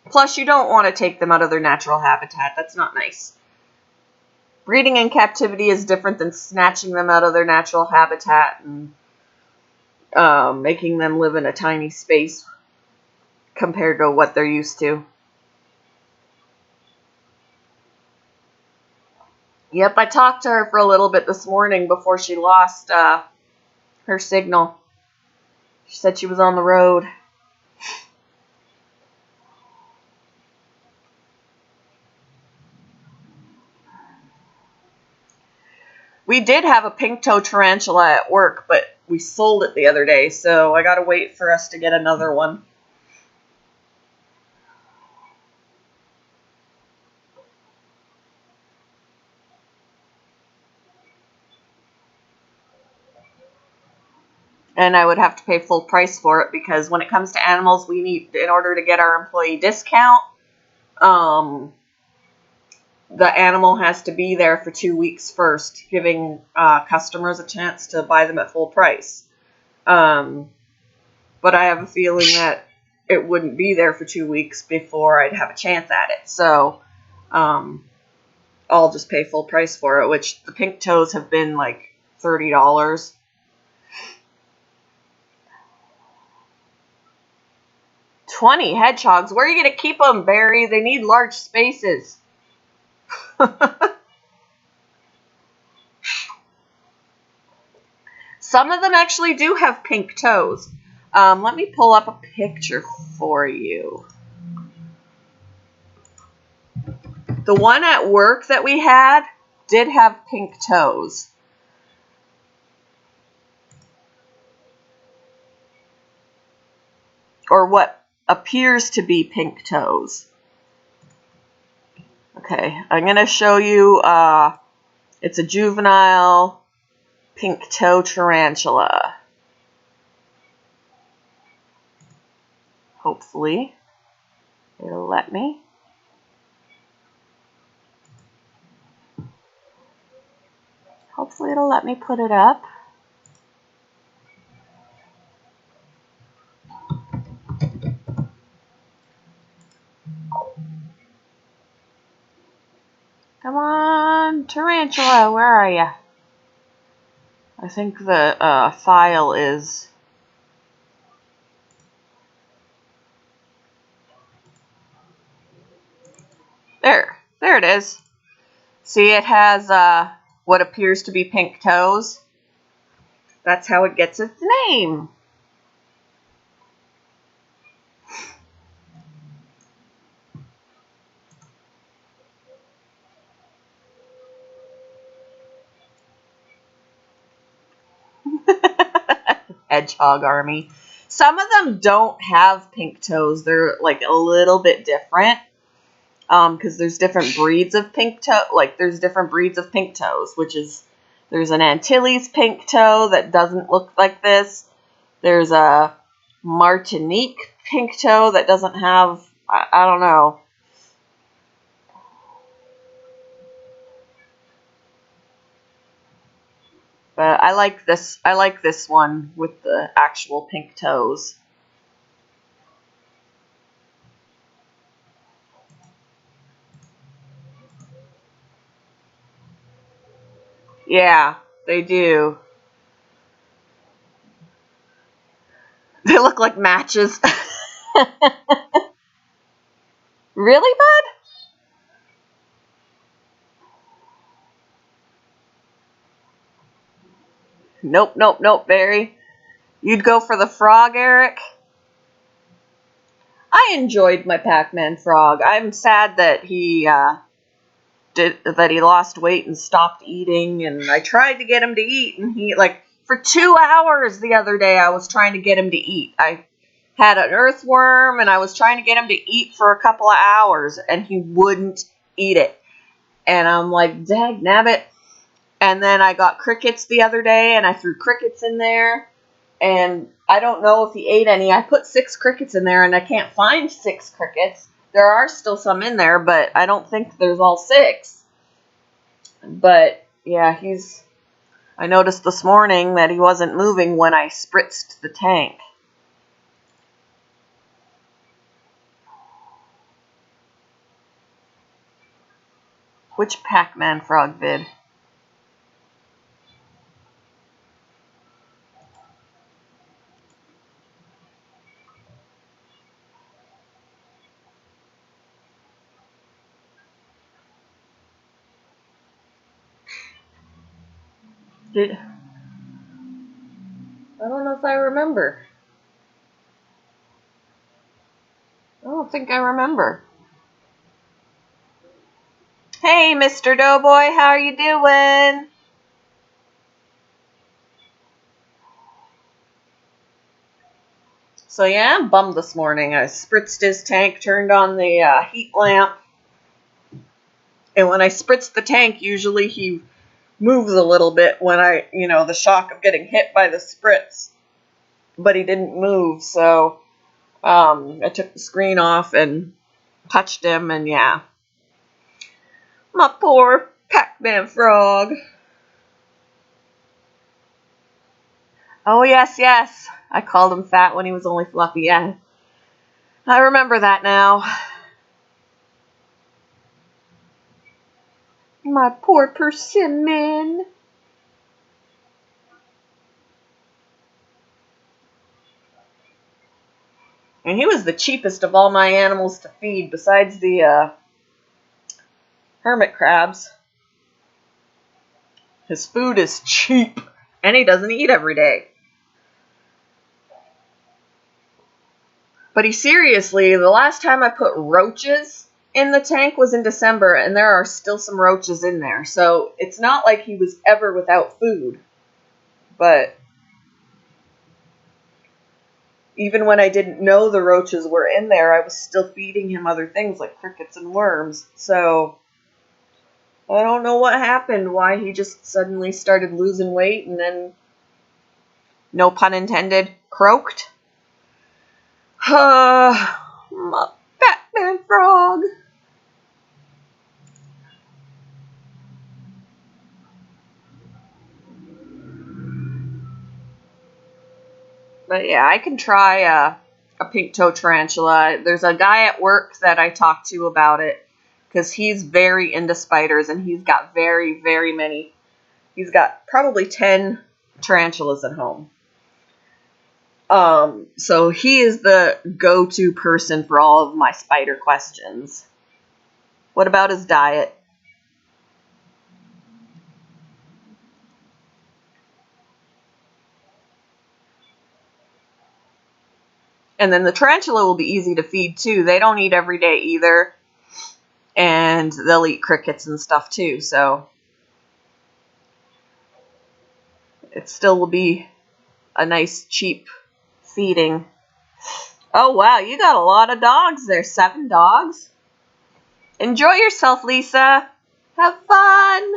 Plus, you don't want to take them out of their natural habitat. That's not nice. Breeding in captivity is different than snatching them out of their natural habitat and making them live in a tiny space compared to what they're used to. Yep, I talked to her for a little bit this morning before she lost her signal. She said she was on the road. We did have a pink toe tarantula at work, but we sold it the other day, so I gotta wait for us to get another one. And I would have to pay full price for it, because when it comes to animals, we need, in order to get our employee discount, the animal has to be there for 2 weeks first, giving customers a chance to buy them at full price. But I have a feeling that it wouldn't be there for 2 weeks before I'd have a chance at it. So I'll just pay full price for it, which the pink toes have been like $30. $20 hedgehogs. Where are you going to keep them, Barry? They need large spaces. Some of them actually do have pink toes. Let me pull up a picture for you. The one at work that we had did have pink toes. Or what appears to be pink toes. Okay, I'm going to show you, it's a juvenile pink toe tarantula. Hopefully it'll let me. Hopefully it'll let me put it up. Come on, tarantula, where are you? I think the file is... There it is. See, it has what appears to be pink toes. That's how it gets its name. Hedgehog army. Some of them don't have pink toes. They're like a little bit different. Because there's different breeds of pink toe. Like there's different breeds of pink toes, which is there's an Antilles pink toe that doesn't look like this. There's a Martinique pink toe that doesn't have. I don't know. But I like this. I like this one with the actual pink toes. Yeah, they do. They look like matches. Really, bud? Nope, nope, nope, Barry. You'd go for the frog, Eric? I enjoyed my Pac-Man frog. I'm sad that he lost weight and stopped eating, and I tried to get him to eat, and he for 2 hours the other day I was trying to get him to eat. I had an earthworm and I was trying to get him to eat for a couple of hours and he wouldn't eat it. And I'm like, dag nabbit. And then I got crickets the other day and I threw crickets in there. And I don't know if he ate any. I put 6 crickets in there and I can't find 6 crickets. There are still some in there, but I don't think there's all 6. But yeah, I noticed this morning that he wasn't moving when I spritzed the tank. Which Pac-Man frog vid? I don't know if I remember. I don't think I remember. Hey, Mr. Doughboy, how are you doing? So yeah, I'm bummed this morning. I spritzed his tank, turned on the heat lamp, and when I spritzed the tank, usually he moves a little bit when the shock of getting hit by the spritz. But he didn't move, so I took the screen off and touched him, and yeah. My poor Pac-Man frog. Oh, yes, yes. I called him fat when he was only fluffy, yeah. I remember that now. My poor persimmon. And he was the cheapest of all my animals to feed, besides the hermit crabs. His food is cheap, and he doesn't eat every day. But the last time I put roaches in the tank was in December, and there are still some roaches in there. So it's not like he was ever without food. But even when I didn't know the roaches were in there, I was still feeding him other things like crickets and worms. So I don't know what happened, why he just suddenly started losing weight and then, no pun intended, croaked. My Batman frog. But yeah, I can try a pink toe tarantula. There's a guy at work that I talked to about it, because he's very into spiders, and he's got very, very many. He's got probably 10 tarantulas at home. So he is the go-to person for all of my spider questions. What about his diet? And then the tarantula will be easy to feed too. They don't eat every day either. And they'll eat crickets and stuff too, so it still will be a nice, cheap feeding. Oh, wow, you got a lot of dogs there. 7 dogs? Enjoy yourself, Lisa. Have fun.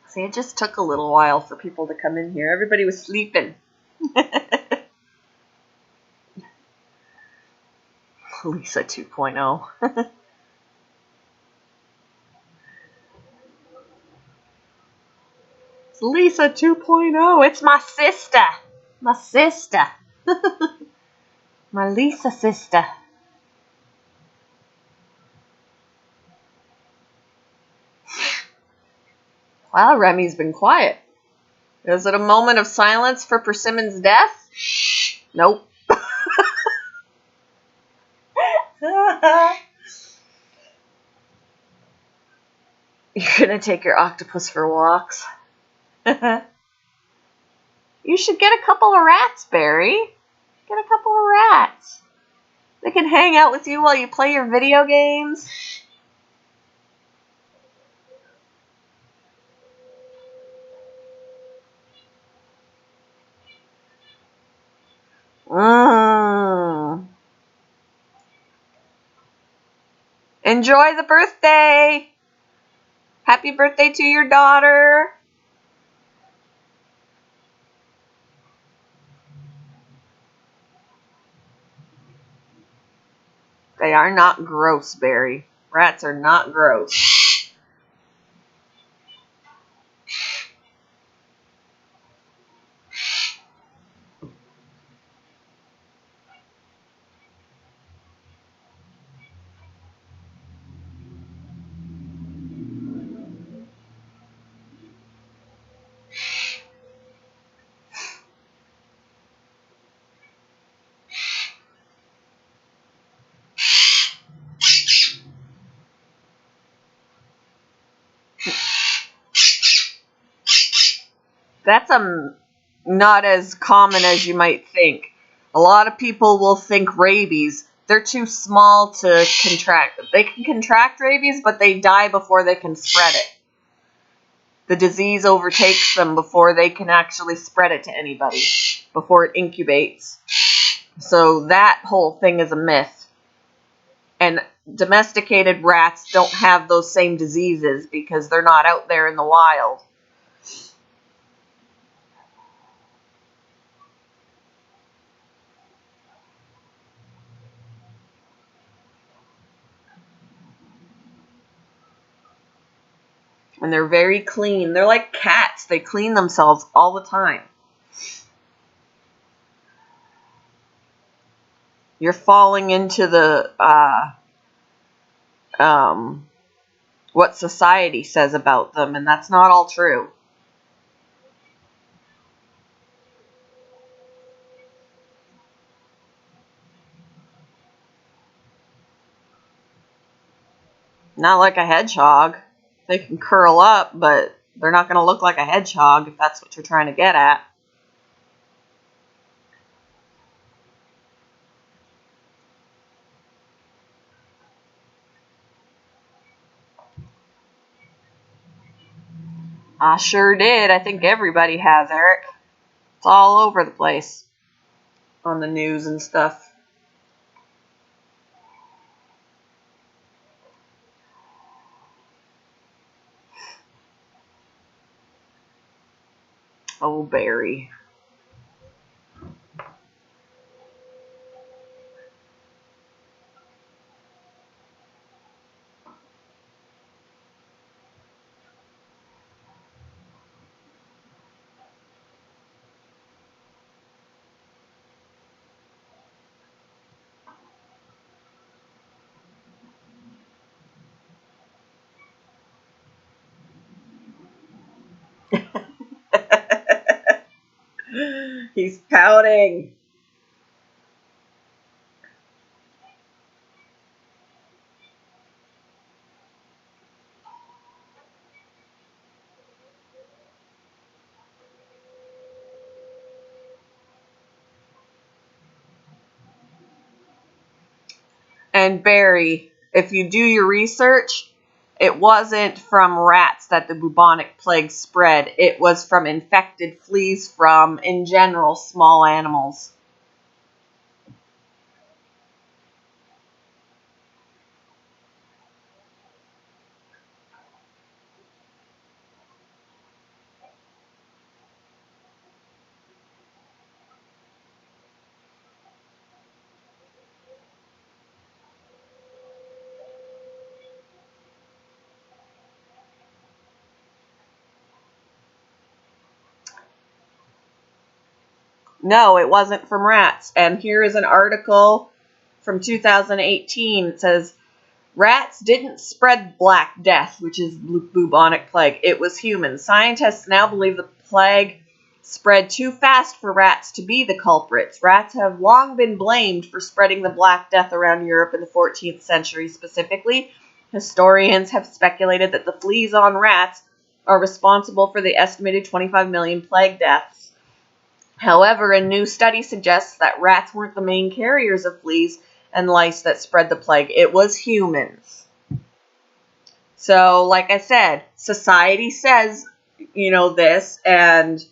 See, it just took a little while for people to come in here. Everybody was sleeping. Lisa 2.0. It's Lisa 2.0. It's my sister. My sister. My Lisa sister. Wow, Remy's been quiet. Is it a moment of silence for Persimmon's death? Nope. You're gonna take your octopus for walks. You should get a couple of rats, Barry. Get a couple of rats. They can hang out with you while you play your video games. Enjoy the birthday. Happy birthday to your daughter. They are not gross, Barry. Rats are not gross. That's not as common as you might think. A lot of people will think rabies. They're too small to contract. They can contract rabies, but they die before they can spread it. The disease overtakes them before they can actually spread it to anybody, before it incubates. So that whole thing is a myth. And domesticated rats don't have those same diseases because they're not out there in the wild. And they're very clean. They're like cats. They clean themselves all the time. You're falling into the what society says about them, and that's not all true. Not like a hedgehog. They can curl up, but they're not going to look like a hedgehog if that's what you're trying to get at. I sure did. I think everybody has, Eric. It's all over the place on the news and stuff. Oh, Barry. He's pouting. And Barry, if you do your research, it wasn't from rats that the bubonic plague spread. It was from infected fleas from, in general, small animals. No, it wasn't from rats. And here is an article from 2018. It says, rats didn't spread Black Death, which is bubonic plague. It was humans. Scientists now believe the plague spread too fast for rats to be the culprits. Rats have long been blamed for spreading the Black Death around Europe in the 14th century specifically. Historians have speculated that the fleas on rats are responsible for the estimated 25 million plague deaths. However, a new study suggests that rats weren't the main carriers of fleas and lice that spread the plague. It was humans. So, like I said, society says, this, and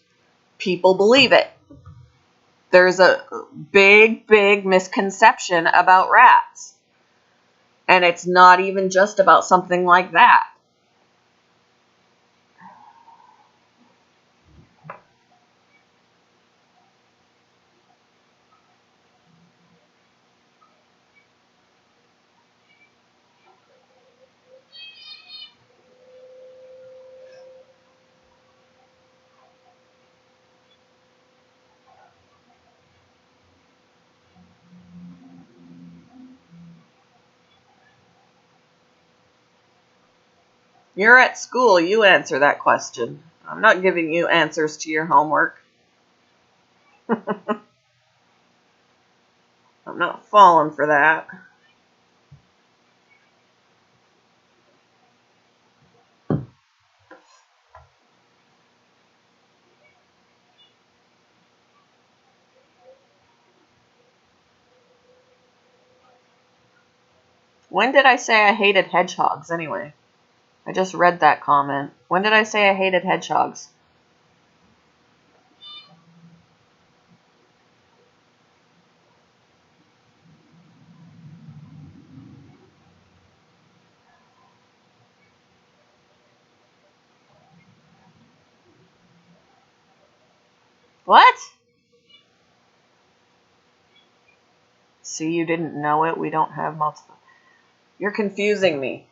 people believe it. There's a big, big misconception about rats. And it's not even just about something like that. You're at school, you answer that question. I'm not giving you answers to your homework. I'm not falling for that. When did I say I hated hedgehogs, anyway? I just read that comment. When did I say I hated hedgehogs? What? See, you didn't know it. We don't have multiple. You're confusing me.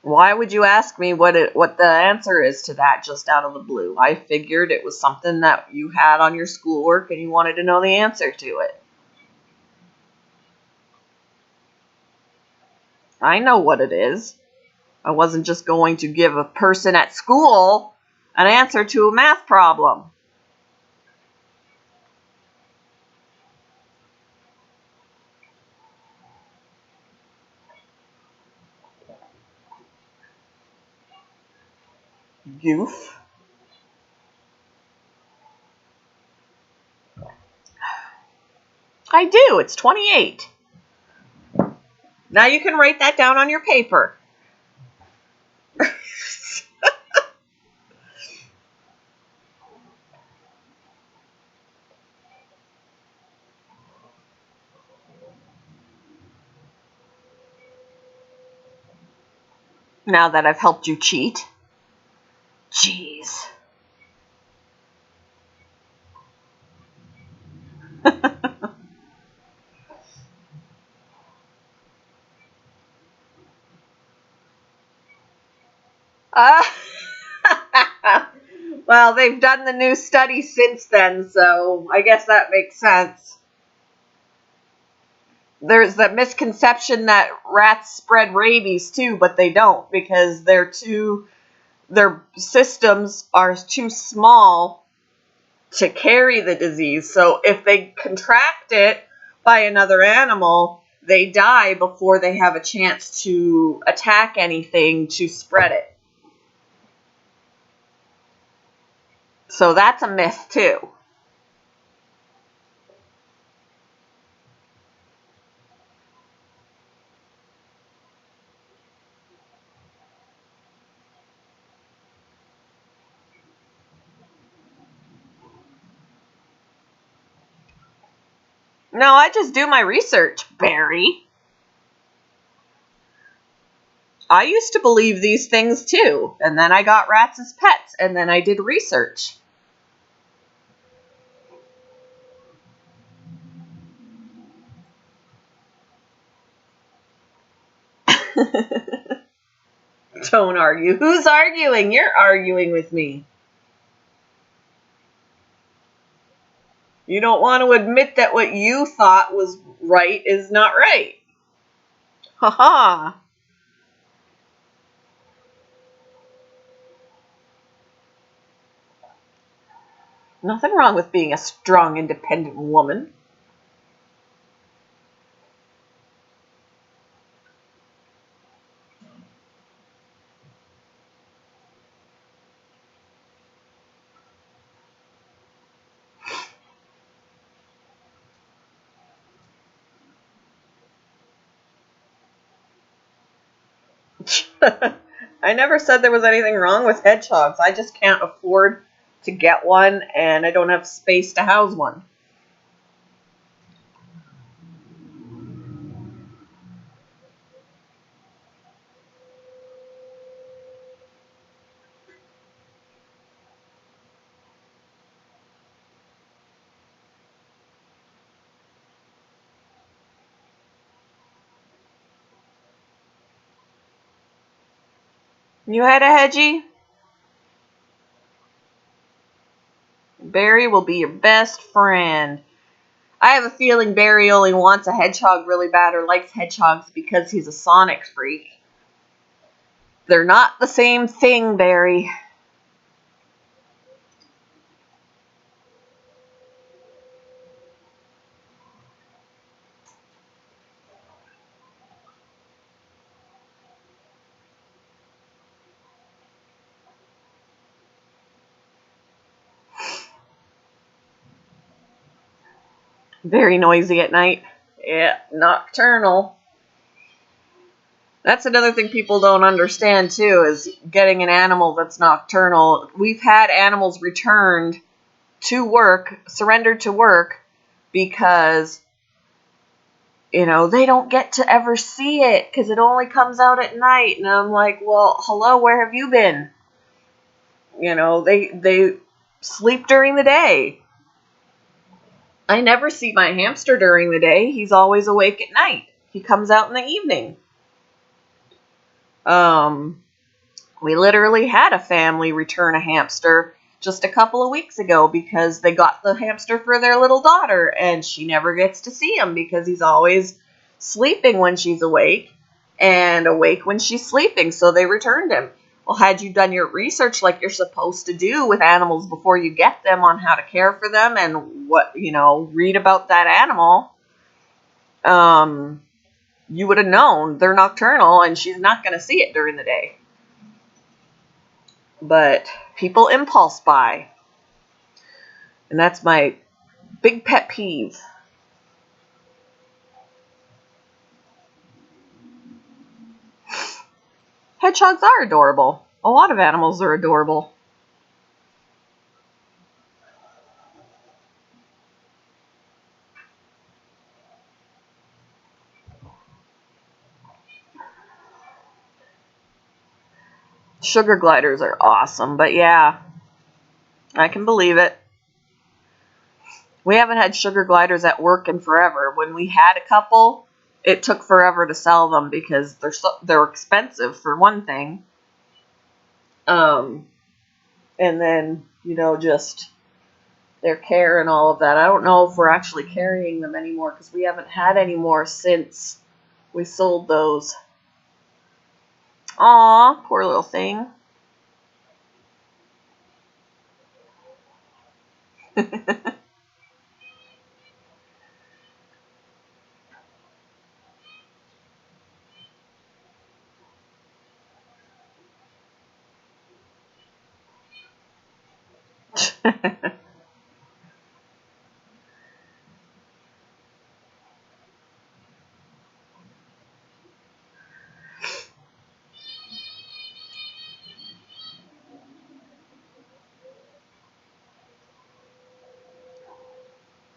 Why would you ask me what the answer is to that just out of the blue? I figured it was something that you had on your schoolwork and you wanted to know the answer to it. I know what it is. I wasn't just going to give a person at school an answer to a math problem. Goof. I do. It's 28. Now you can write that down on your paper. Now that I've helped you cheat. Jeez. Uh, well, they've done the new study since then, so I guess that makes sense. There's the misconception that rats spread rabies too, but they don't because their systems are too small to carry the disease. So if they contract it by another animal, they die before they have a chance to attack anything to spread it. So that's a myth too. No, I just do my research, Barry. I used to believe these things too, and then I got rats as pets, and then I did research. Don't argue. Who's arguing? You're arguing with me. You don't want to admit that what you thought was right is not right. Haha. Nothing wrong with being a strong, independent woman. I never said there was anything wrong with hedgehogs. I just can't afford to get one, and I don't have space to house one. You had a hedgie? Barry will be your best friend. I have a feeling Barry only wants a hedgehog really bad or likes hedgehogs because he's a Sonic freak. They're not the same thing, Barry. Very noisy at night. Yeah, nocturnal. That's another thing people don't understand too, is getting an animal that's nocturnal. We've had animals returned to work, surrendered to work, because, they don't get to ever see it because it only comes out at night. And I'm like, well, hello, where have you been? They sleep during the day. I never see my hamster during the day. He's always awake at night. He comes out in the evening. We literally had a family return a hamster just a couple of weeks ago because they got the hamster for their little daughter, and she never gets to see him because he's always sleeping when she's awake and awake when she's sleeping, so they returned him. Well, had you done your research like you're supposed to do with animals before you get them on how to care for them and read about that animal, you would have known they're nocturnal and she's not going to see it during the day. But people impulse buy. And that's my big pet peeve. Hedgehogs are adorable. A lot of animals are adorable. Sugar gliders are awesome, but yeah, I can believe it. We haven't had sugar gliders at work in forever. When we had a couple, it took forever to sell them because they're expensive for one thing. And then, just their care and all of that. I don't know if we're actually carrying them anymore because we haven't had any more since we sold those. Aw, poor little thing.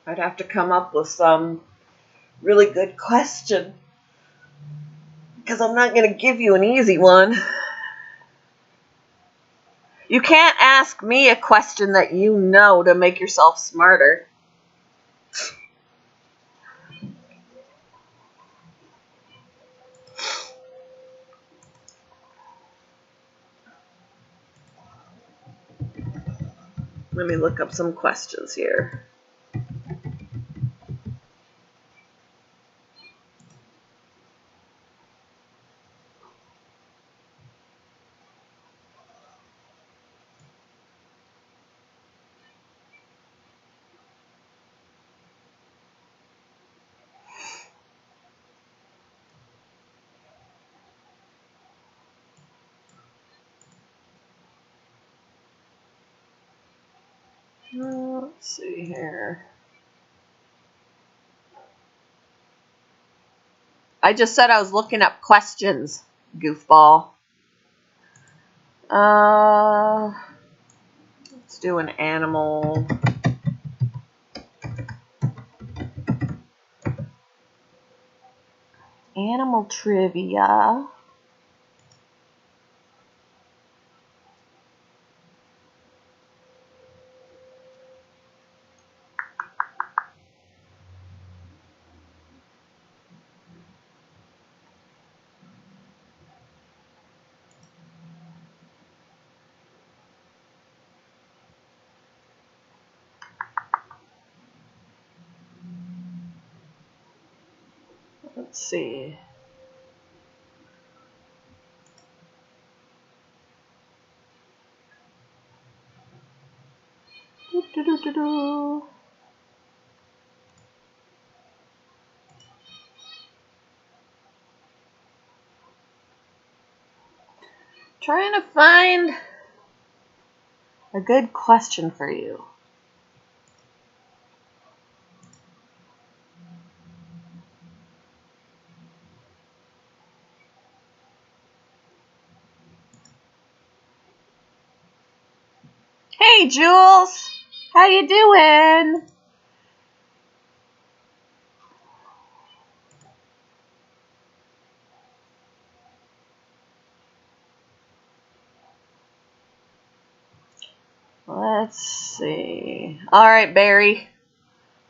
I'd have to come up with some really good question because I'm not going to give you an easy one. You can't ask me a question that you know to make yourself smarter. Let me look up some questions here. Let's see here. I just said I was looking up questions, goofball. Let's do an animal. Animal trivia. Let's see. Do-do-do-do-do. Trying to find a good question for you. Hey, Jules. How you doing? Let's see. All right, Barry.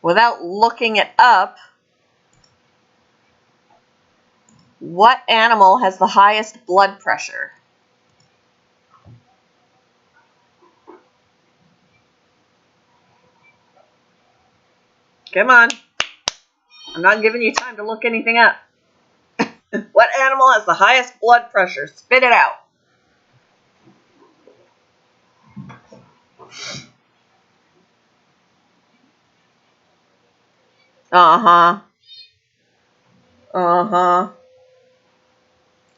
Without looking it up, what animal has the highest blood pressure? Come on. I'm not giving you time to look anything up. What animal has the highest blood pressure? Spit it out. Uh-huh. Uh-huh.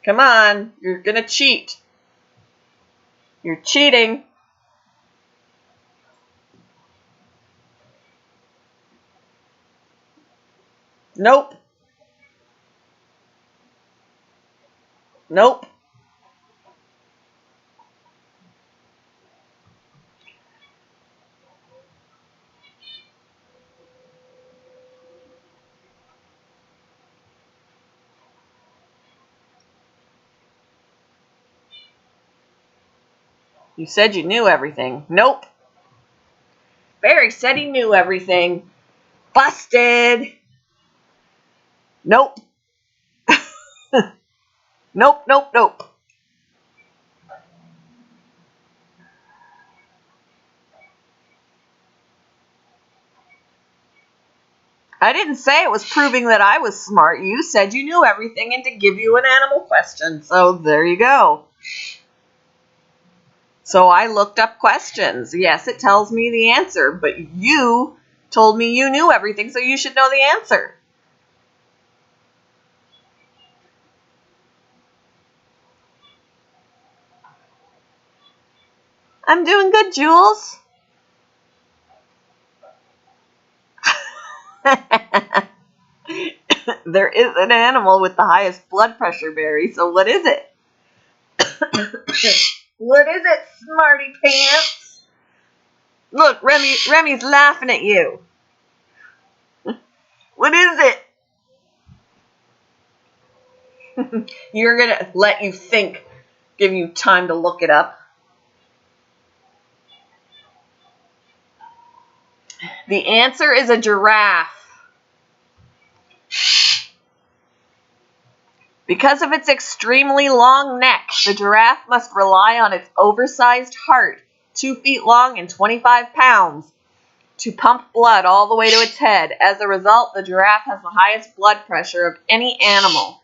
Come on. You're gonna cheat. You're cheating. Nope. Nope. You said you knew everything. Nope. Barry said he knew everything. Busted. Nope. Nope, nope, nope. I didn't say it was proving that I was smart. You said you knew everything and to give you an animal question. So there you go. So I looked up questions. Yes, it tells me the answer, but you told me you knew everything, so you should know the answer. I'm doing good, Jules. There is an animal with the highest blood pressure, Barry, so what is it? What is it, smarty pants? Look, Remy's laughing at you. What is it? You're going to let you think, give you time to look it up. The answer is a giraffe. Because of its extremely long neck, the giraffe must rely on its oversized heart, 2 feet long and 25 pounds, to pump blood all the way to its head. As a result, the giraffe has the highest blood pressure of any animal.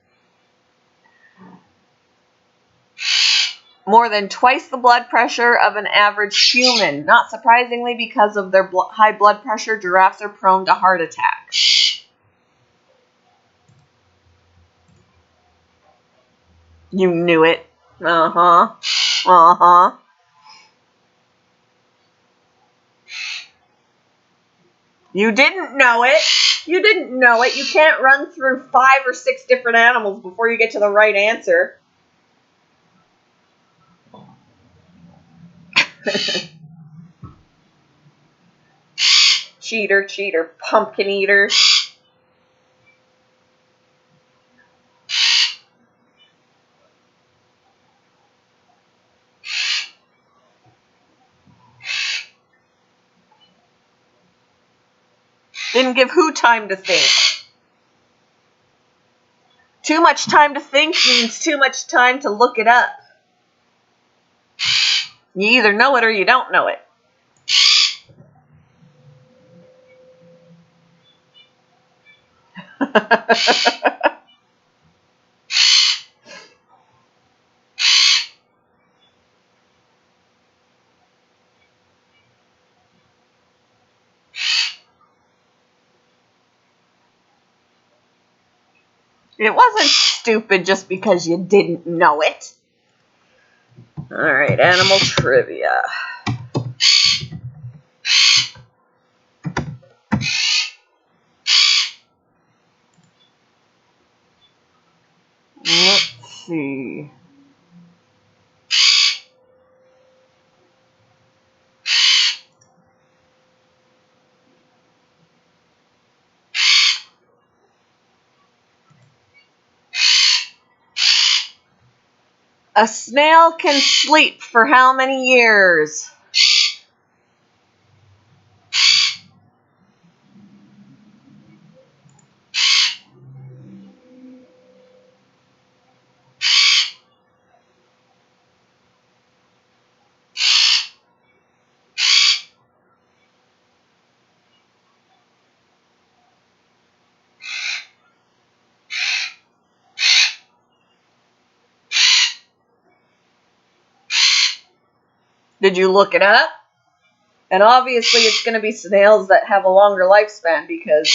More than twice the blood pressure of an average human. Not surprisingly, because of their high blood pressure, giraffes are prone to heart attacks. You knew it. Uh-huh. Uh-huh. You didn't know it. You didn't know it. You can't run through 5 or 6 different animals before you get to the right answer. Cheater, cheater, pumpkin eater. Didn't give who time to think? Too much time to think means too much time to look it up. You either know it or you don't know it. It wasn't stupid just because you didn't know it. Alright, animal trivia. Let's see. A snail can sleep for how many years? Did you look it up? And obviously it's going to be snails that have a longer lifespan because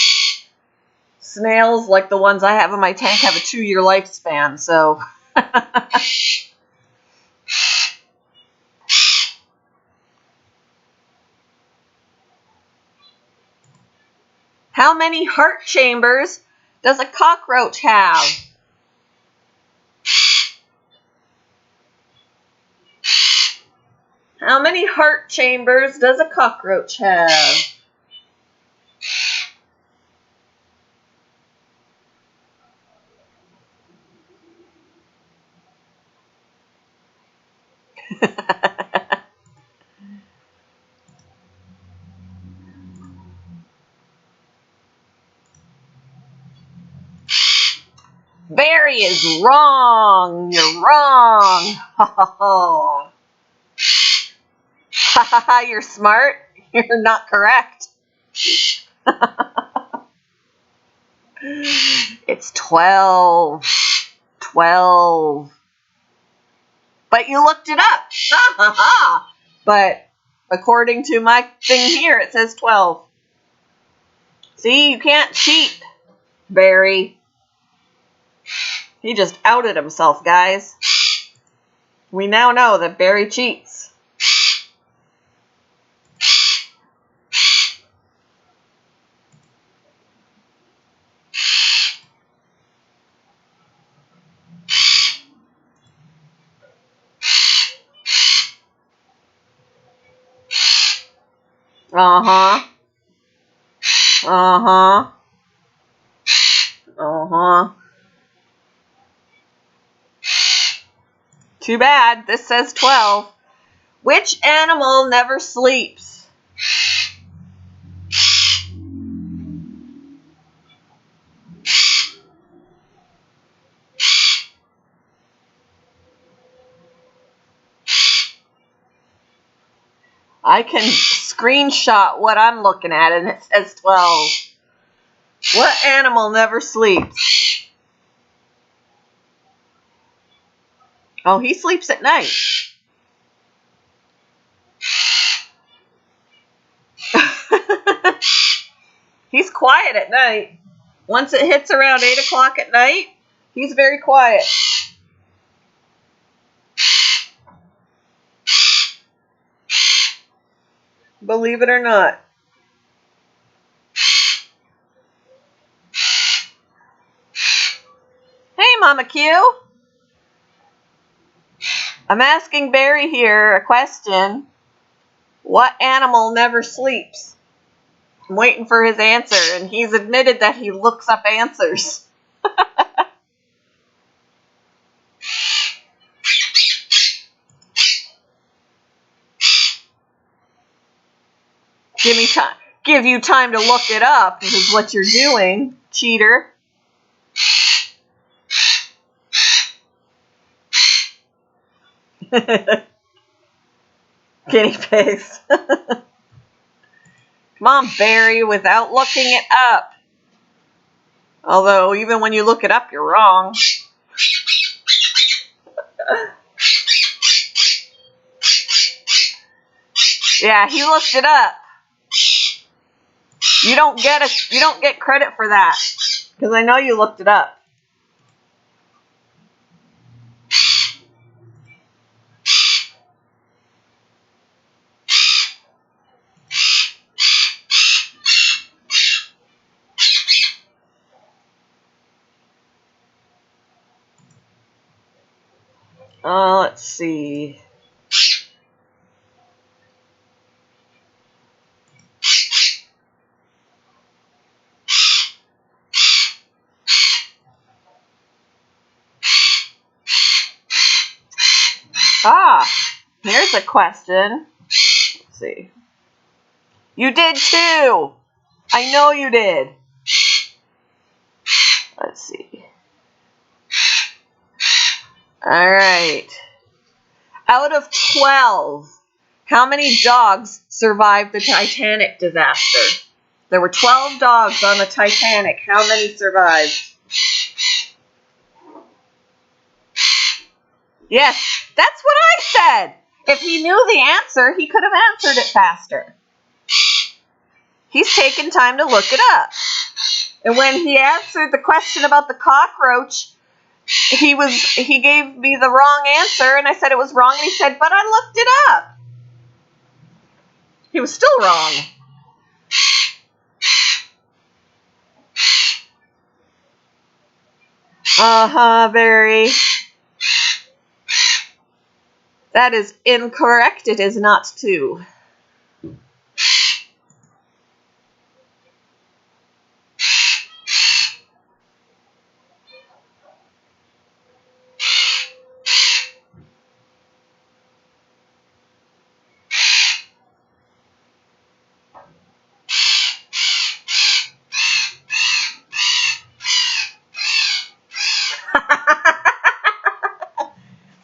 snails, like the ones I have in my tank, have a 2-year lifespan, so... How many heart chambers does a cockroach have? How many heart chambers does a cockroach have? Barry is wrong. You're wrong. Ha ha ha. You're smart. You're not correct. It's 12. 12. But you looked it up. Ha ha ha. But according to my thing here, it says 12. See, you can't cheat, Barry. He just outed himself, guys. We now know that Barry cheats. Uh-huh. Uh-huh. Uh-huh. Too bad. This says 12. Which animal never sleeps? I can screenshot what I'm looking at, and it says 12. What animal never sleeps? Oh, he sleeps at night. He's quiet at night. Once it hits around 8 o'clock at night, he's very quiet. Believe it or not. Hey, Mama Q. I'm asking Barry here a question. What animal never sleeps? I'm waiting for his answer, and he's admitted that he looks up answers. Give you time to look it up, is what you're doing, cheater. Guinea pigs. Come on, Barry, without looking it up. Although, even when you look it up, you're wrong. Yeah, he looked it up. You don't get credit for that, because I know you looked it up. Let's see. Here's a question. Let's see. You did too. I know you did. Let's see. All right. Out of 12, how many dogs survived the Titanic disaster? There were 12 dogs on the Titanic. How many survived? Yes, that's what I said. If he knew the answer, he could have answered it faster. He's taken time to look it up. And when he answered the question about the cockroach, he gave me the wrong answer, and I said it was wrong, and he said, but I looked it up. He was still wrong. Barry. That is incorrect. It is not 2.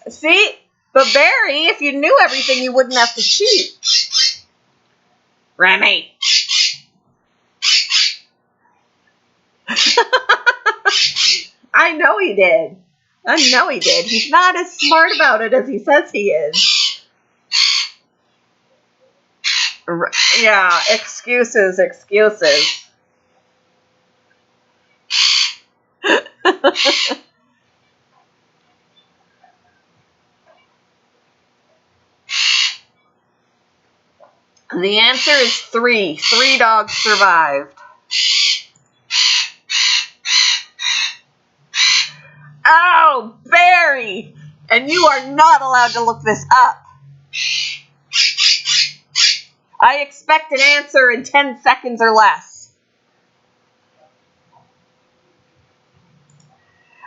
See? But Barry, if you knew everything, you wouldn't have to cheat. Remy. I know he did. I know he did. He's not as smart about it as he says he is. Yeah, excuses. The answer is 3. 3 dogs survived. Oh, Barry! And you are not allowed to look this up. I expect an answer in 10 seconds or less.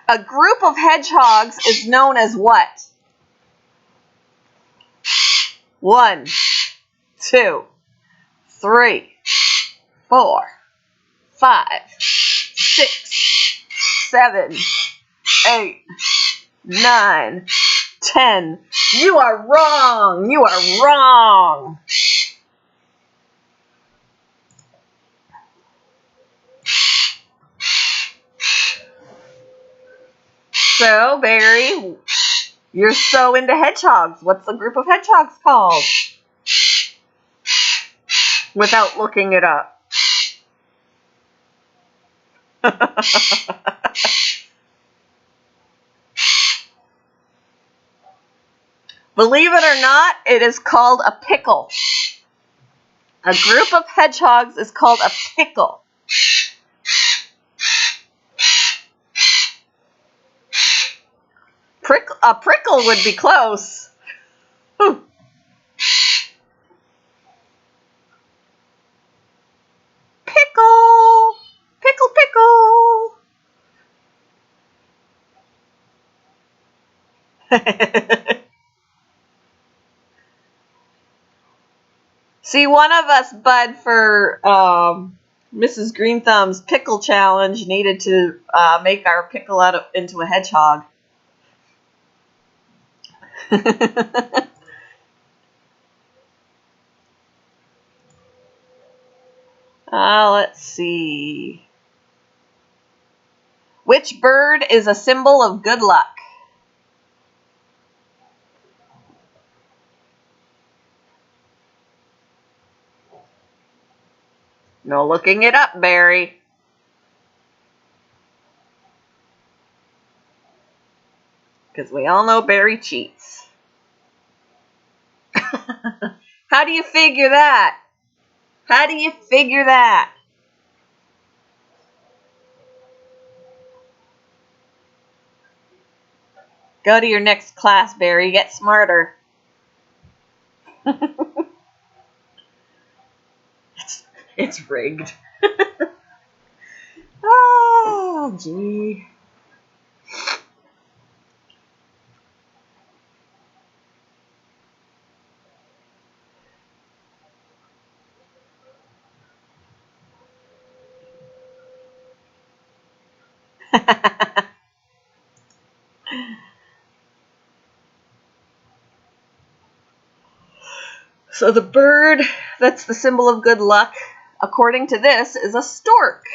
A group of hedgehogs is known as what? 1, 2, 3, 4, 5, 6, 7, 8, 9, 10. You are wrong. You are wrong. So, Barry, you're so into hedgehogs. What's the group of hedgehogs called? Without looking it up. Believe it or not, it is called a pickle. A group of hedgehogs is called a pickle. A prickle would be close. Pickle. Pickle, pickle. See, one of us, Bud, for Mrs. Green Thumb's pickle challenge, needed to make our pickle into a hedgehog. Let's see. Which bird is a symbol of good luck? No looking it up, Barry. Because we all know Barry cheats. How do you figure that? How do you figure that? Go to your next class, Barry. Get smarter. It's rigged. Oh, gee. So the bird that's the symbol of good luck, according to this, is a stork.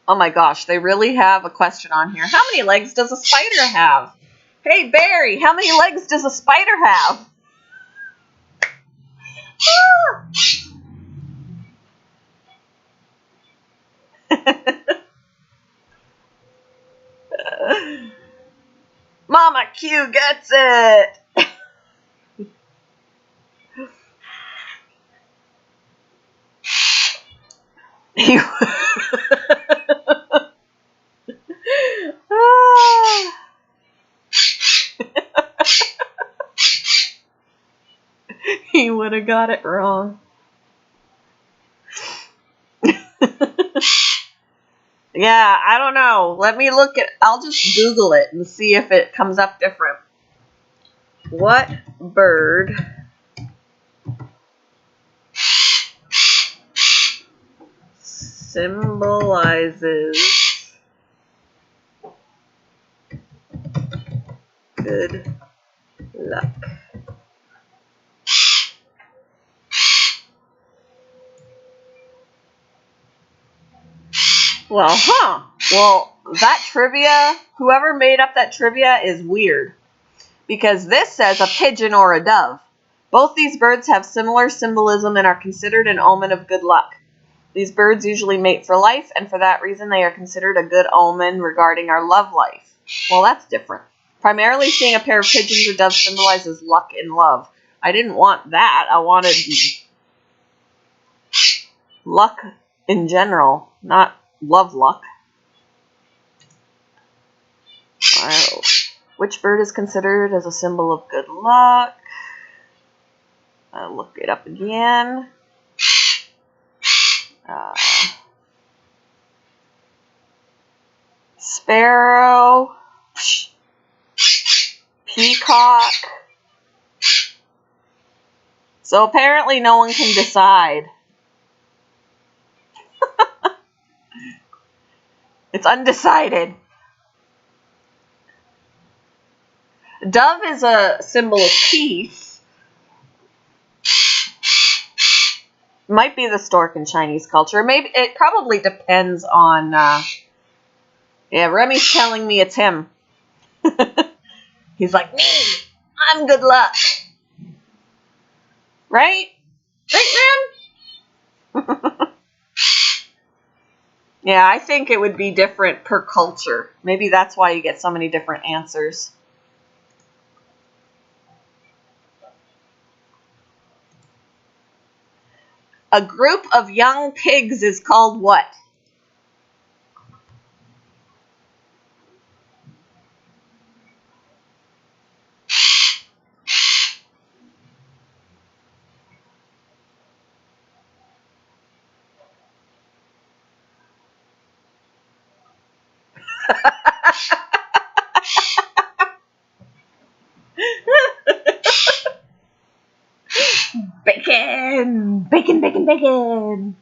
Oh my gosh, they really have a question on here. How many legs does a spider have? Hey, Barry, how many legs does a spider have? Mama Q gets it. He would have got it wrong. Yeah, I don't know. Let me look at. I'll just Google it and see if it comes up different. What bird symbolizes good luck. Well, Well, that trivia, whoever made up that trivia is weird. Because this says a pigeon or a dove. Both these birds have similar symbolism and are considered an omen of good luck. These birds usually mate for life, and for that reason they are considered a good omen regarding our love life. Well, that's different. Primarily seeing a pair of pigeons or doves symbolizes luck in love. I didn't want that. I wanted luck in general, not love luck. Which bird is considered as a symbol of good luck? I'll look it up again. Sparrow, peacock. So apparently no one can decide. It's undecided. Dove is a symbol of peace. Might be the stork in Chinese culture. Maybe it probably depends on. Yeah, Remy's telling me it's him. He's like, me, I'm good luck. Right? Right, man? Yeah, I think it would be different per culture. Maybe that's why you get so many different answers. A group of young pigs is called what? Bacon! Bacon, bacon, bacon!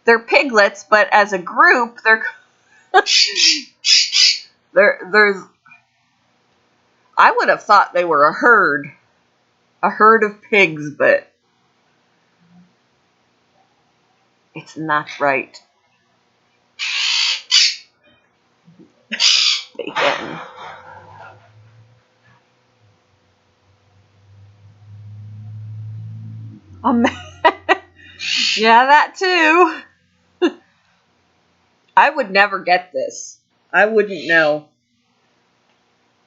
They're piglets, but as a group, there's. I would have thought they were a herd of pigs, but it's not right. Bacon. Yeah, that too. I would never get this. I wouldn't know.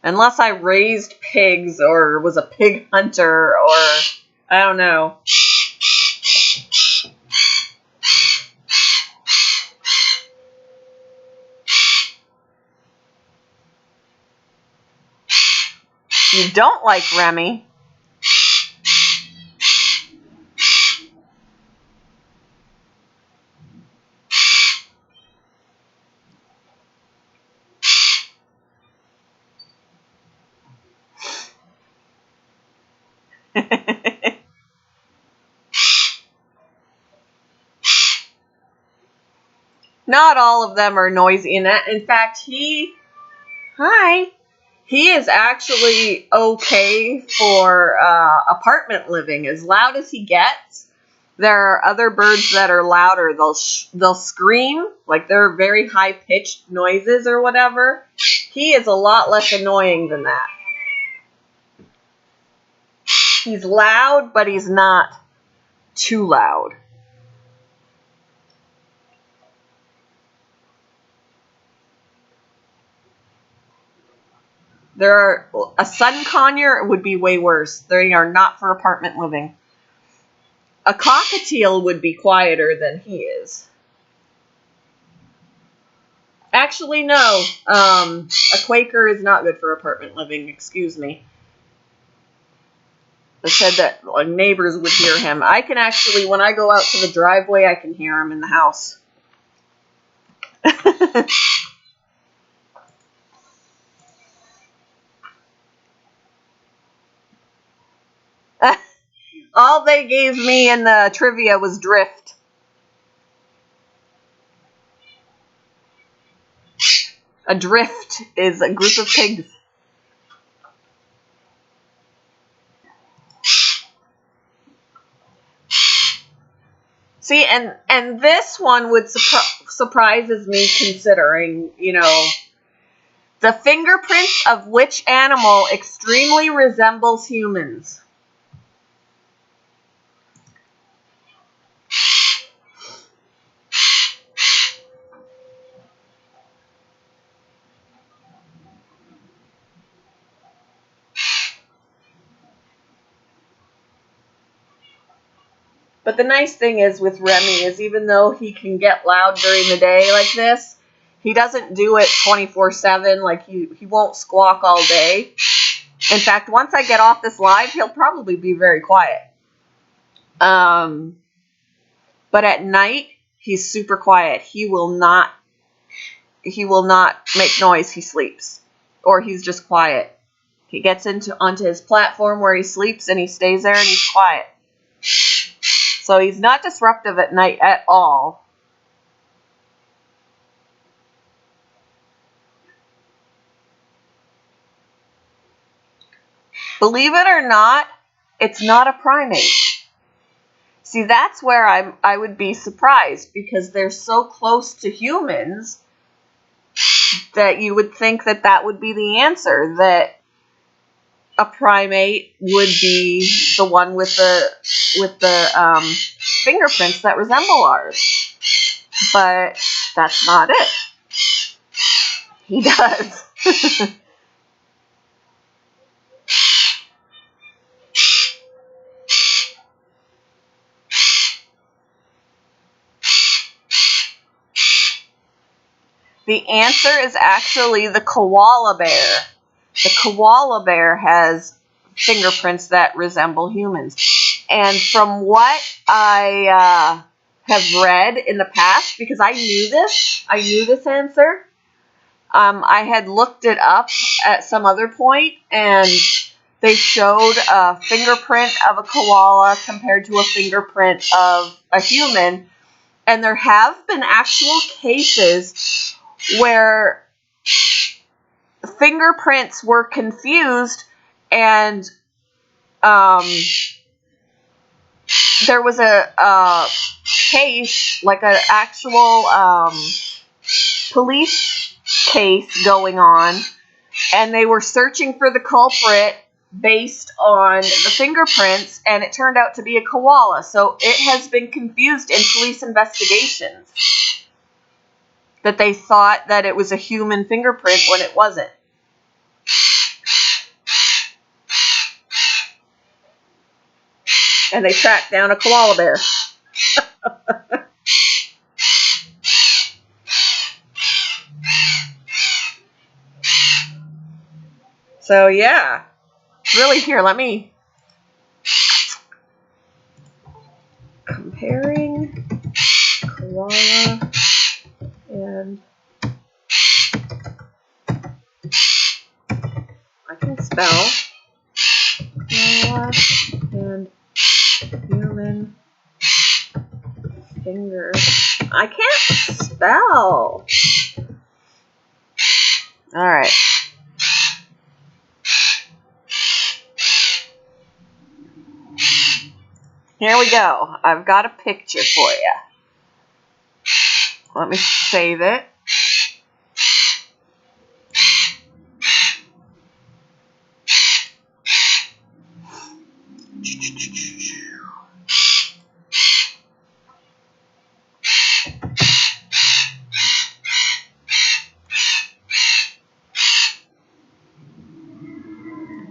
Unless I raised pigs or was a pig hunter or I don't know. You don't like Remy. Not all of them are noisy. In fact, he is actually okay for apartment living. As loud as he gets, there are other birds that are louder. They'll scream, like they're very high-pitched noises or whatever. He is a lot less annoying than that. He's loud, but he's not too loud. A sun conure would be way worse. They are not for apartment living. A cockatiel would be quieter than he is. Actually, no. A Quaker is not good for apartment living. Excuse me. They said that neighbors would hear him. I can actually, when I go out to the driveway, I can hear him in the house. All they gave me in the trivia was drift. A drift is a group of pigs. See, and this one would surprises me, considering, the fingerprints of which animal extremely resembles humans? But the nice thing is with Remy is even though he can get loud during the day like this, he doesn't do it 24/7. Like he won't squawk all day. In fact, once I get off this live, he'll probably be very quiet. But at night, he's super quiet. He will not make noise. He sleeps, or he's just quiet. He gets onto his platform where he sleeps, and he stays there, and he's quiet. So he's not disruptive at night at all. Believe it or not, it's not a primate. See, that's where I would be surprised, because they're so close to humans that you would think that would be the answer, that a primate would be the one with the fingerprints that resemble ours. But that's not it. He does. The answer is actually the koala bear. The koala bear has fingerprints that resemble humans. And from what I have read in the past, because I knew this answer, I had looked it up at some other point, and they showed a fingerprint of a koala compared to a fingerprint of a human. And there have been actual cases where fingerprints were confused, and there was a case, like an actual police case going on, and they were searching for the culprit based on the fingerprints, and it turned out to be a koala. So it has been confused in police investigations, that they thought that it was a human fingerprint when it wasn't. And they tracked down a koala bear. So yeah, really, here, let me comparing koala and I can spell koala and human finger. I can't spell. All right. Here we go. I've got a picture for you. Let me save it.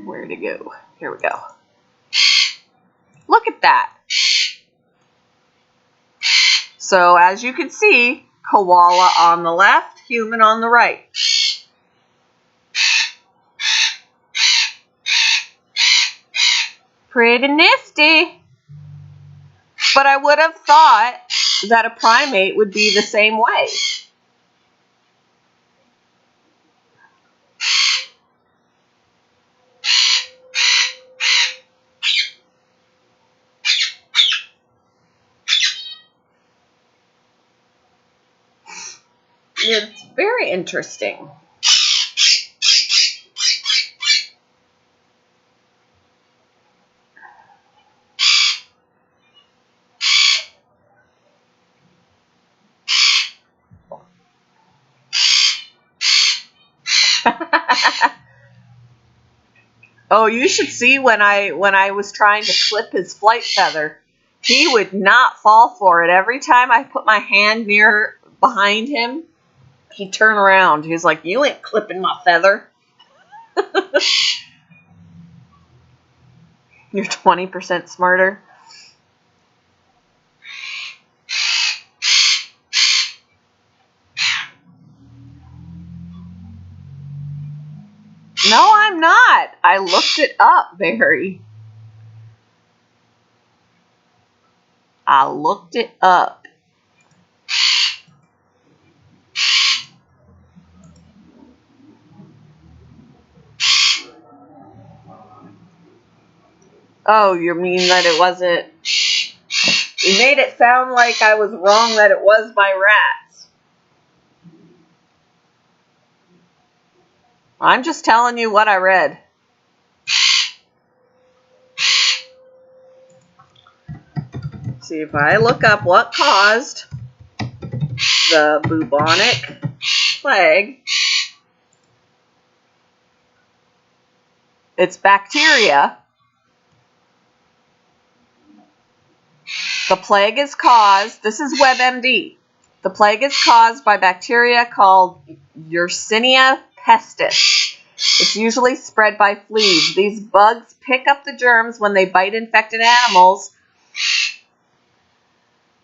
Where to go? Here we go. Look at that. So as you can see, koala on the left, human on the right. Pretty nifty. But I would have thought that a primate would be the same way. It's very interesting. Oh, you should see when I was trying to clip his flight feather. He would not fall for it. Every time I put my hand near behind him, he'd turn around. He's like, "You ain't clipping my feather." You're 20% smarter. No, I'm not. I looked it up, Barry. I looked it up. Oh, you mean that it wasn't... You made it sound like I was wrong that it was by rats. I'm just telling you what I read. See, if I look up what caused the bubonic plague, it's bacteria. The plague is caused, this is WebMD, the plague is caused by bacteria called Yersinia pestis. It's usually spread by fleas. These bugs pick up the germs when they bite infected animals.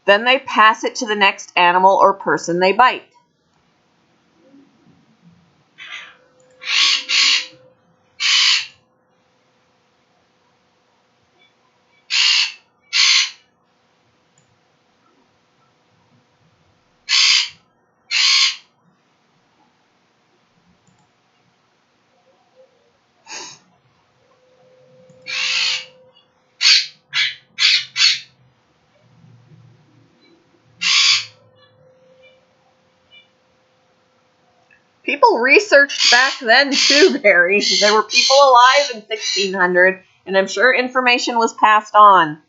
Then they pass it to the next animal or person they bite. People researched back then too, Barry. There were people alive in 1600, and I'm sure information was passed on.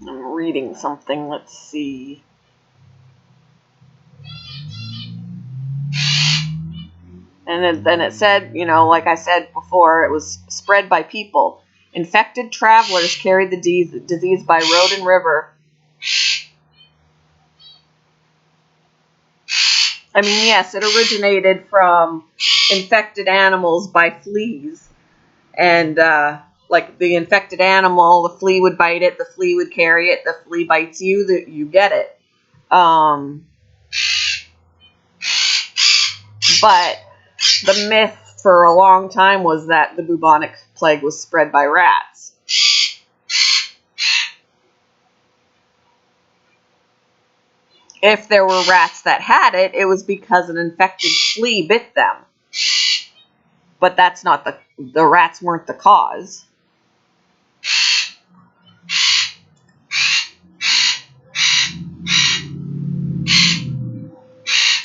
I'm reading something. Let's see. And then it said, you know, like I said before, it was spread by people. Infected travelers carried the disease by road and river. I mean, yes, it originated from infected animals by fleas. And, like the infected animal, the flea would bite it, the flea would carry it, the flea bites you, you get it. But the myth for a long time was that the bubonic plague was spread by rats. If there were rats that had it, it was because an infected flea bit them. But that's not the rats weren't the cause.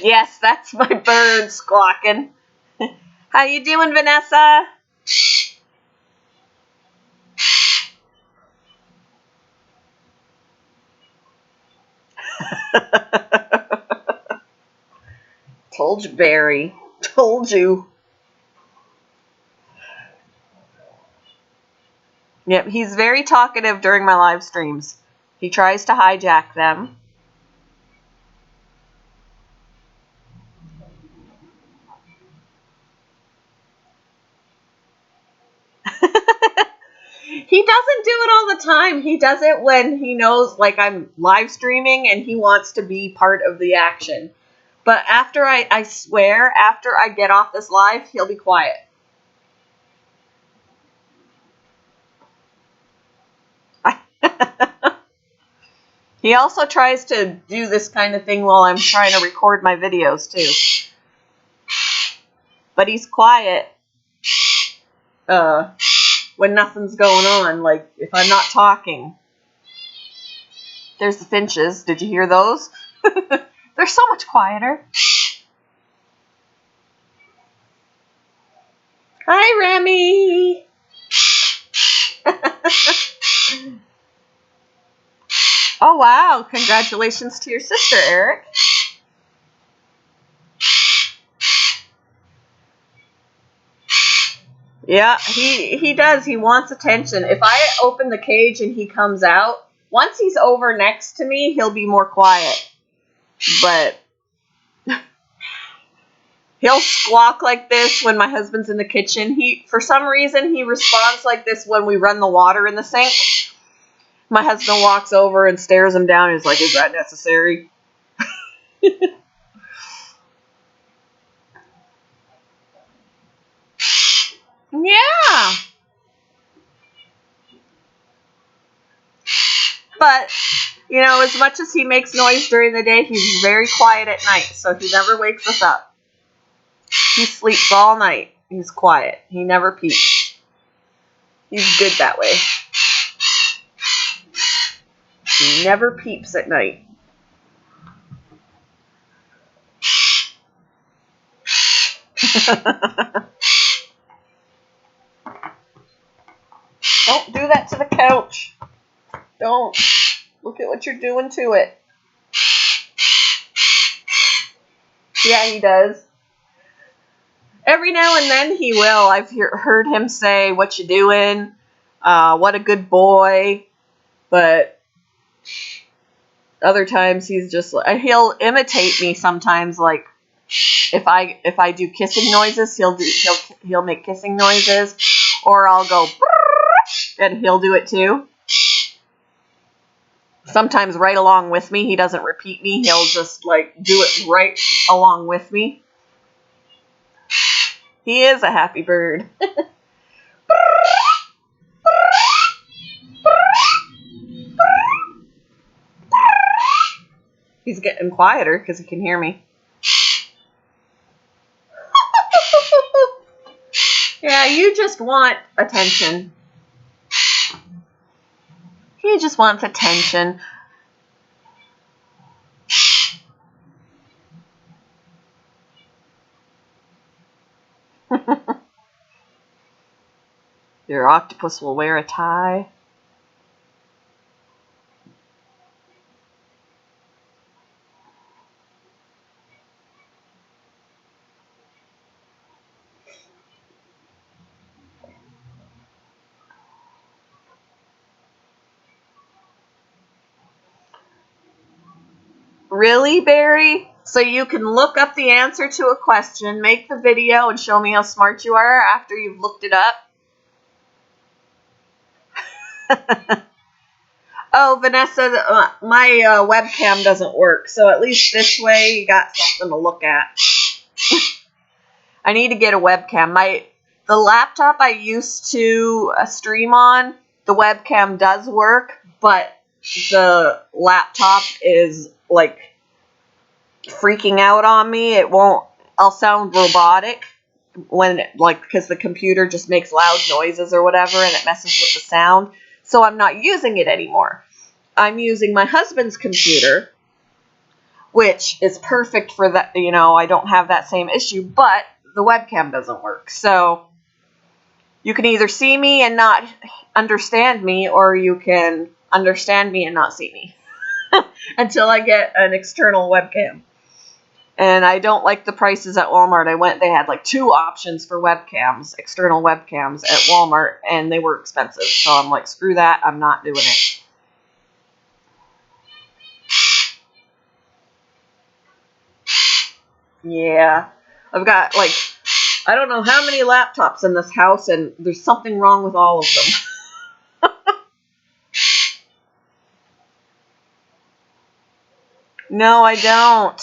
Yes, that's my bird squawking. How you doing, Vanessa? Told you, Barry. Told you. Yep, he's very talkative during my live streams. He tries to hijack them. He doesn't do it all the time. He does it when he knows, like, I'm live streaming and he wants to be part of the action. But after I swear, after I get off this live, he'll be quiet. He also tries to do this kind of thing while I'm trying to record my videos too. But he's quiet when nothing's going on, like if I'm not talking. There's the finches. Did you hear those? They're so much quieter. Hi, Remy. Oh, wow. Congratulations to your sister, Eric. Yeah, he does. He wants attention. If I open the cage and he comes out, once he's over next to me, he'll be more quiet. But he'll squawk like this when my husband's in the kitchen. For some reason, he responds like this when we run the water in the sink. My husband walks over and stares him down. He's like, "Is that necessary?" Yeah. But, you know, as much as he makes noise during the day, he's very quiet at night, so he never wakes us up. He sleeps all night. He's quiet. He never peeps. He's good that way. He never peeps at night. Don't do that to the couch. Don't. Look at what you're doing to it. Yeah, he does. Every now and then he will. I've heard him say, "What you doing? What a good boy." But other times he's just like, he'll imitate me sometimes. Like if I do kissing noises, he'll make kissing noises, or I'll go and he'll do it too. Sometimes right along with me. He doesn't repeat me. He'll just like do it right along with me. He is a happy bird. He's getting quieter because he can hear me. Yeah, you just want attention. He just wants attention. Your octopus will wear a tie. Really, Barry? So you can look up the answer to a question, make the video, and show me how smart you are after you've looked it up? Oh, Vanessa, my webcam doesn't work, so at least this way you got something to look at. I need to get a webcam. The laptop I used to stream on, the webcam does work, but the laptop is like freaking out on me. I'll sound robotic because the computer just makes loud noises or whatever and it messes with the sound. So I'm not using it anymore. I'm using my husband's computer, which is perfect for that. You know, I don't have that same issue, but the webcam doesn't work. So you can either see me and not understand me, or you can understand me and not see me until I get an external webcam. And I don't like the prices at Walmart. They had like 2 options for webcams, external webcams at Walmart, and they were expensive. So I'm like, screw that, I'm not doing it. Yeah. I've got like, I don't know how many laptops in this house, and there's something wrong with all of them. No, I don't.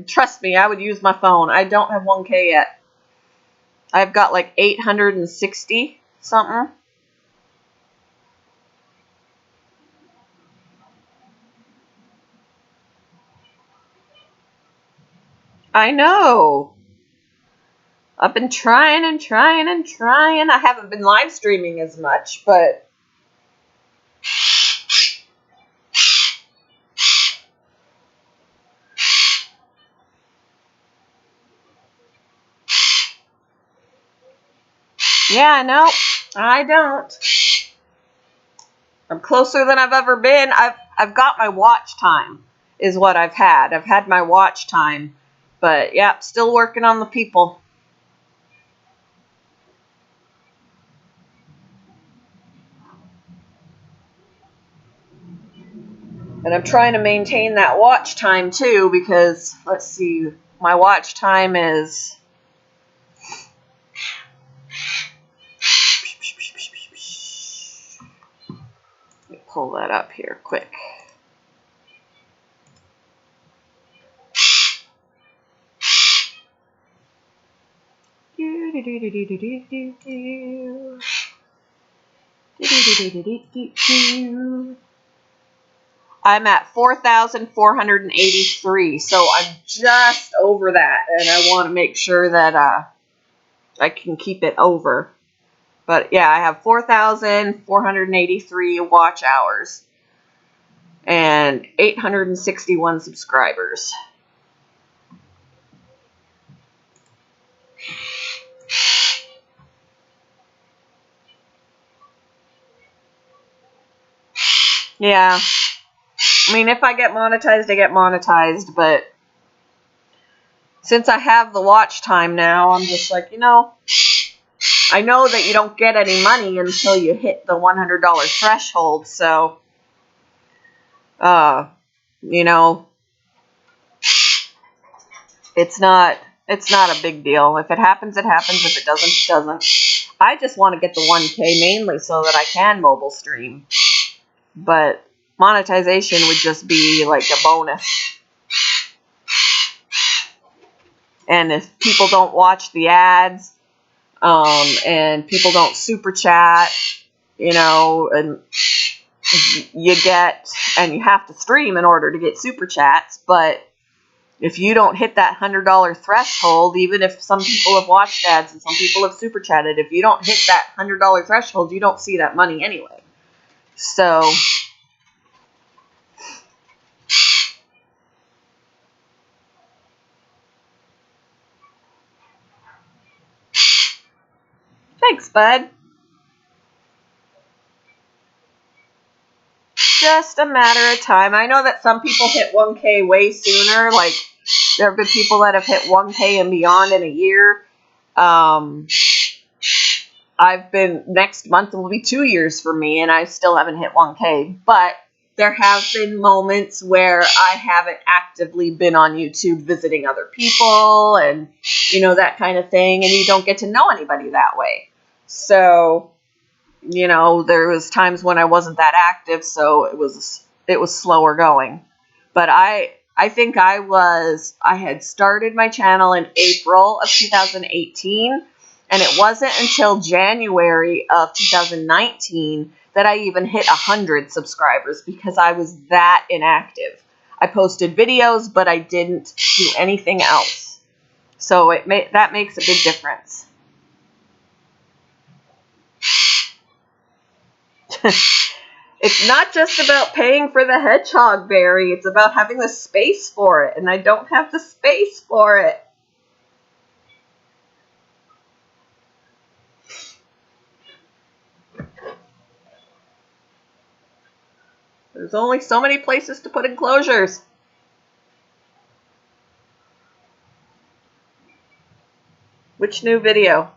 Trust me, I would use my phone. I don't have 1K yet. I've got like 860 something. I know. I've been trying and trying and trying. I haven't been live streaming as much, but yeah, no, I don't. I'm closer than I've ever been. I've got my watch time is what I've had. I've had my watch time. But yeah, still working on the people. And I'm trying to maintain that watch time too because let's see, my watch time is let me pull that up here quick. I'm at 4,483, so I'm just over that, and I want to make sure that I can keep it over. But yeah, I have 4,483 watch hours and 861 subscribers. Yeah. I mean, if I get monetized, I get monetized, but since I have the watch time now, I'm just like, I know that you don't get any money until you hit the $100 threshold, so, you know, it's not a big deal. If it happens, it happens. If it doesn't, it doesn't. I just want to get the 1K mainly so that I can mobile stream. But monetization would just be like a bonus. And if people don't watch the ads, and people don't super chat, and you have to stream in order to get super chats, but if you don't hit that $100 threshold, even if some people have watched ads and some people have super chatted, if you don't hit that $100 threshold, you don't see that money anyway. So, thanks, bud. Just a matter of time. I know that some people hit 1K way sooner. Like, there have been people that have hit 1K and beyond in a year. Next month will be 2 years for me, and I still haven't hit 1K. But there have been moments where I haven't actively been on YouTube visiting other people and, that kind of thing, and you don't get to know anybody that way. So, there was times when I wasn't that active, so it was slower going. But I think I had started my channel in April of 2018, and it wasn't until January of 2019 that I even hit 100 subscribers because I was that inactive. I posted videos, but I didn't do anything else. So that makes a big difference. It's not just about paying for the hedgehog berry. It's about having the space for it, and I don't have the space for it. There's only so many places to put enclosures. Which new video?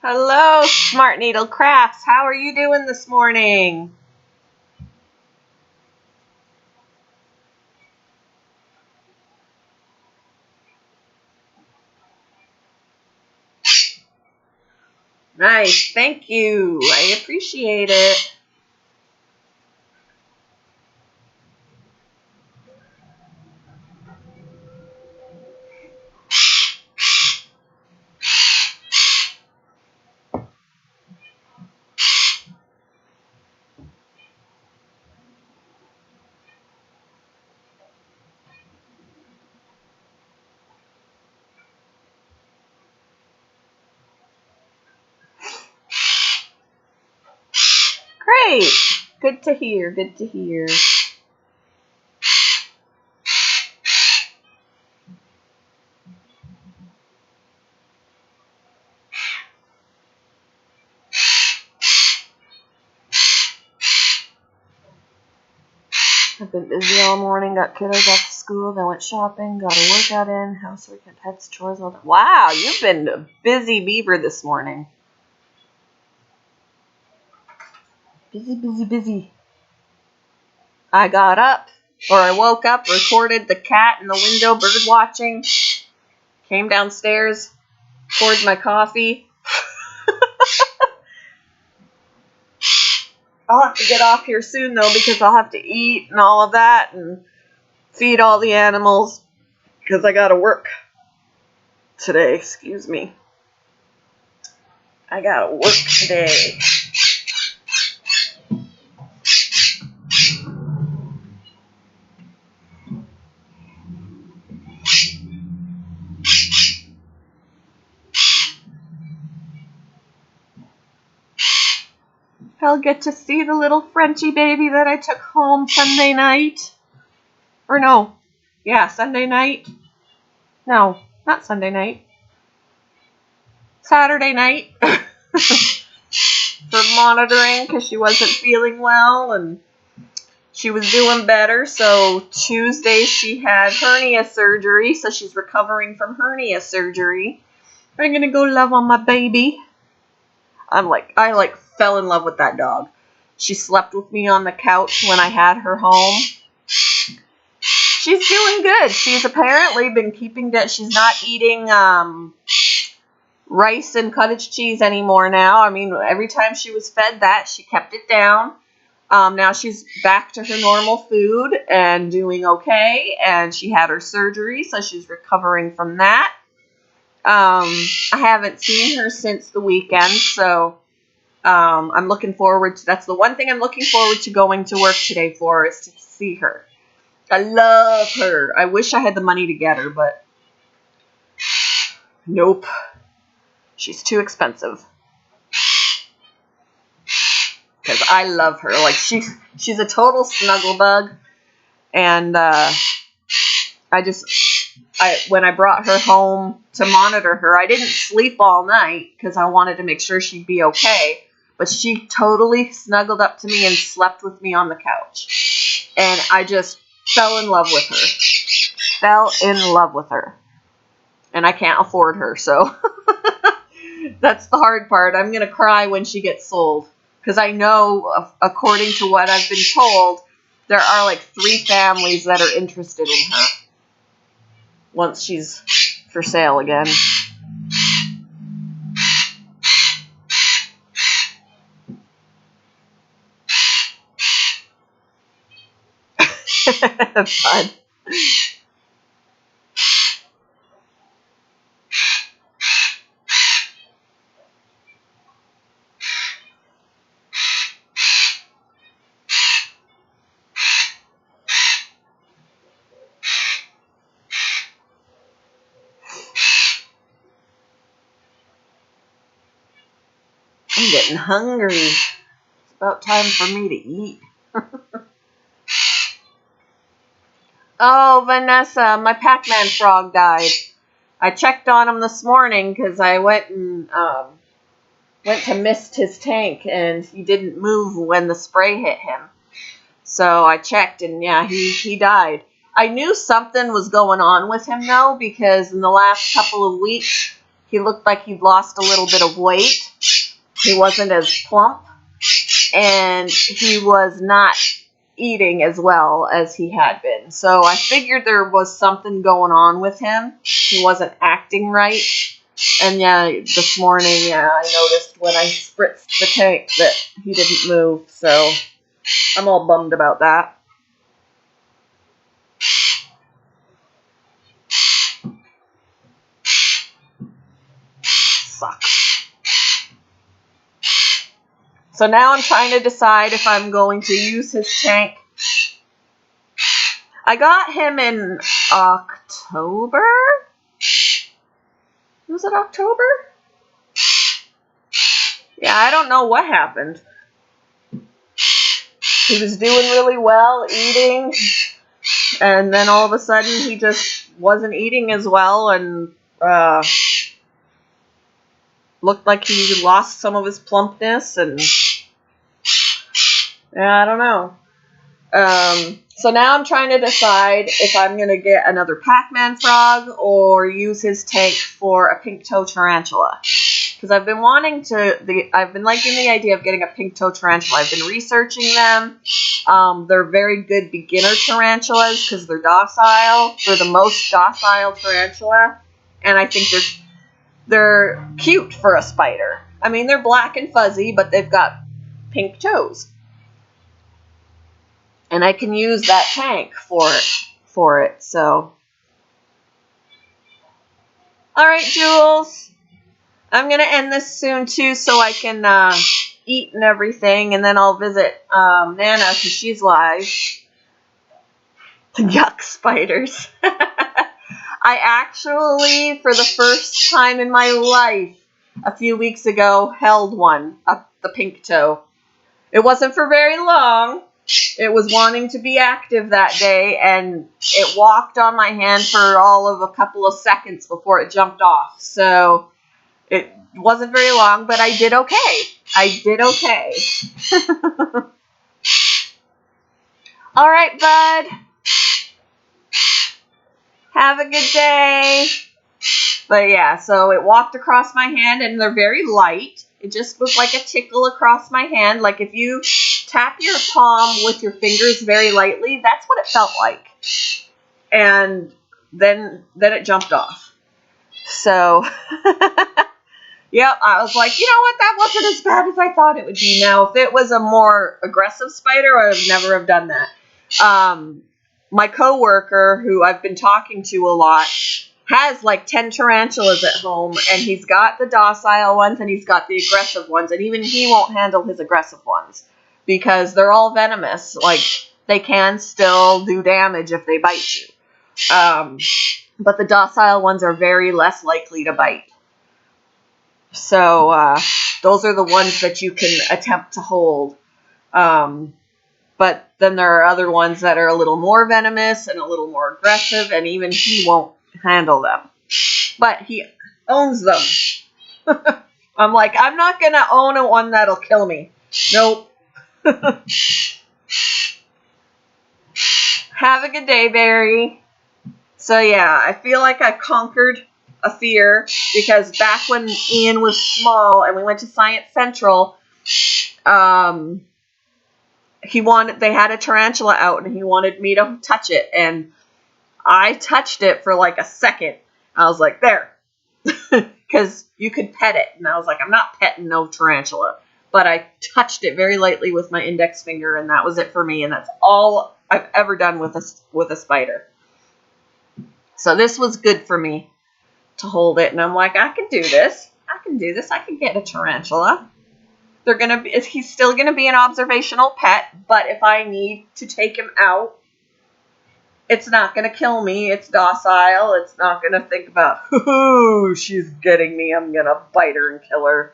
Hello, Smart Needle Crafts. How are you doing this morning? Nice. Thank you. I appreciate it. Great. Good to hear. Good to hear. I've been busy all morning. Got kiddos off to school. Then went shopping. Got a workout in. Housework and pets, chores, all that. Wow, you've been a busy beaver this morning. Busy, busy, busy. I got up, or I woke up, recorded the cat in the window bird watching, came downstairs, poured my coffee. I'll have to get off here soon, though, because I'll have to eat and all of that and feed all the animals because I got to work today. Excuse me. I got to work today. I'll get to see the little Frenchie baby that I took home Sunday night. Or no. Yeah, Sunday night. No, not Sunday night. Saturday night. For monitoring because she wasn't feeling well and she was doing better. So Tuesday she had hernia surgery. So she's recovering from hernia surgery. I'm going to go love on my baby. I fell in love with that dog. She slept with me on the couch when I had her home. She's doing good. She's apparently been keeping that. She's not eating rice and cottage cheese anymore now. I mean, every time she was fed that, she kept it down. Now she's back to her normal food and doing okay. And she had her surgery, so she's recovering from that. I haven't seen her since the weekend, so I'm looking forward to, that's the one thing I'm looking forward to going to work today for, is to see her. I love her. I wish I had the money to get her, but nope. She's too expensive. Because I love her. Like, she's a total snuggle bug. And when I brought her home to monitor her, I didn't sleep all night because I wanted to make sure she'd be okay. But she totally snuggled up to me and slept with me on the couch. And I just fell in love with her. Fell in love with her. And I can't afford her, so that's the hard part. I'm going to cry when she gets sold. Because I know, according to what I've been told, there are like 3 families that are interested in her once she's for sale again. Fun. I'm getting hungry. It's about time for me to eat. Oh, Vanessa, my Pac-Man frog died. I checked on him this morning because I went to mist his tank and he didn't move when the spray hit him. So I checked and yeah, he died. I knew something was going on with him though, because in the last couple of weeks he looked like he'd lost a little bit of weight. He wasn't as plump and he was not eating as well as he had been. So I figured there was something going on with him. He wasn't acting right. And yeah, this morning, yeah, I noticed when I spritzed the tank that he didn't move, so I'm all bummed about that. Sucks. So now I'm trying to decide if I'm going to use his tank. I got him in October? Was it October? Yeah, I don't know what happened. He was doing really well, eating, and then all of a sudden he just wasn't eating as well, and looked like he lost some of his plumpness, and yeah, I don't know. So now I'm trying to decide if I'm going to get another Pac-Man frog or use his tank for a pink toe tarantula. Because I've been liking the idea of getting a pink toe tarantula. I've been researching them. They're very good beginner tarantulas because they're docile. They're the most docile tarantula. And I think they're cute for a spider. I mean, they're black and fuzzy, but they've got pink toes. And I can use that tank for it. So, all right, Jules. I'm gonna end this soon too, so I can eat and everything, and then I'll visit Nana because she's live. Yuck, spiders. I actually, for the first time in my life, a few weeks ago, held one, the pink toe. It wasn't for very long. It was wanting to be active that day, and it walked on my hand for all of a couple of seconds before it jumped off. So it wasn't very long, but I did okay. All right, bud. Have a good day. But yeah, so it walked across my hand, and they're very light. It just was like a tickle across my hand. Like if you tap your palm with your fingers very lightly, that's what it felt like. And then it jumped off. So, yep, I was like, you know what? That wasn't as bad as I thought it would be. Now, if it was a more aggressive spider, I would never have done that. My coworker, who I've been talking to a lot, has like 10 tarantulas at home, and he's got the docile ones and he's got the aggressive ones, and even he won't handle his aggressive ones because they're all venomous. Like, they can still do damage if they bite you. But the docile ones are very less likely to bite. So those are the ones that you can attempt to hold. But then there are other ones that are a little more venomous and a little more aggressive, and even he won't handle them. But he owns them. I'm like, I'm not going to own a one that'll kill me. Nope. Have a good day, Barry. So yeah, I feel like I conquered a fear because back when Ian was small and we went to Science Central, they had a tarantula out and he wanted me to touch it, and I touched it for like a second. I was like, there. Because you could pet it. And I was like, I'm not petting no tarantula. But I touched it very lightly with my index finger, and that was it for me. And that's all I've ever done with a spider. So this was good for me to hold it. And I'm like, I can do this. I can get a tarantula. He's still going to be an observational pet. But if I need to take him out, it's not going to kill me. It's docile. It's not going to think about, ooh, she's getting me. I'm going to bite her and kill her.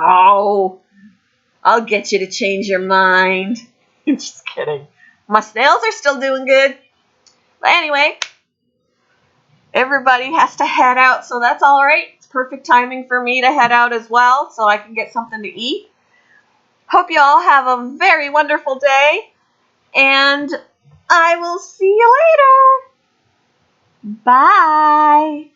Oh, I'll get you to change your mind. Just kidding. My snails are still doing good. But anyway, everybody has to head out, so that's all right. It's perfect timing for me to head out as well, so I can get something to eat. Hope you all have a very wonderful day, and I will see you later. Bye.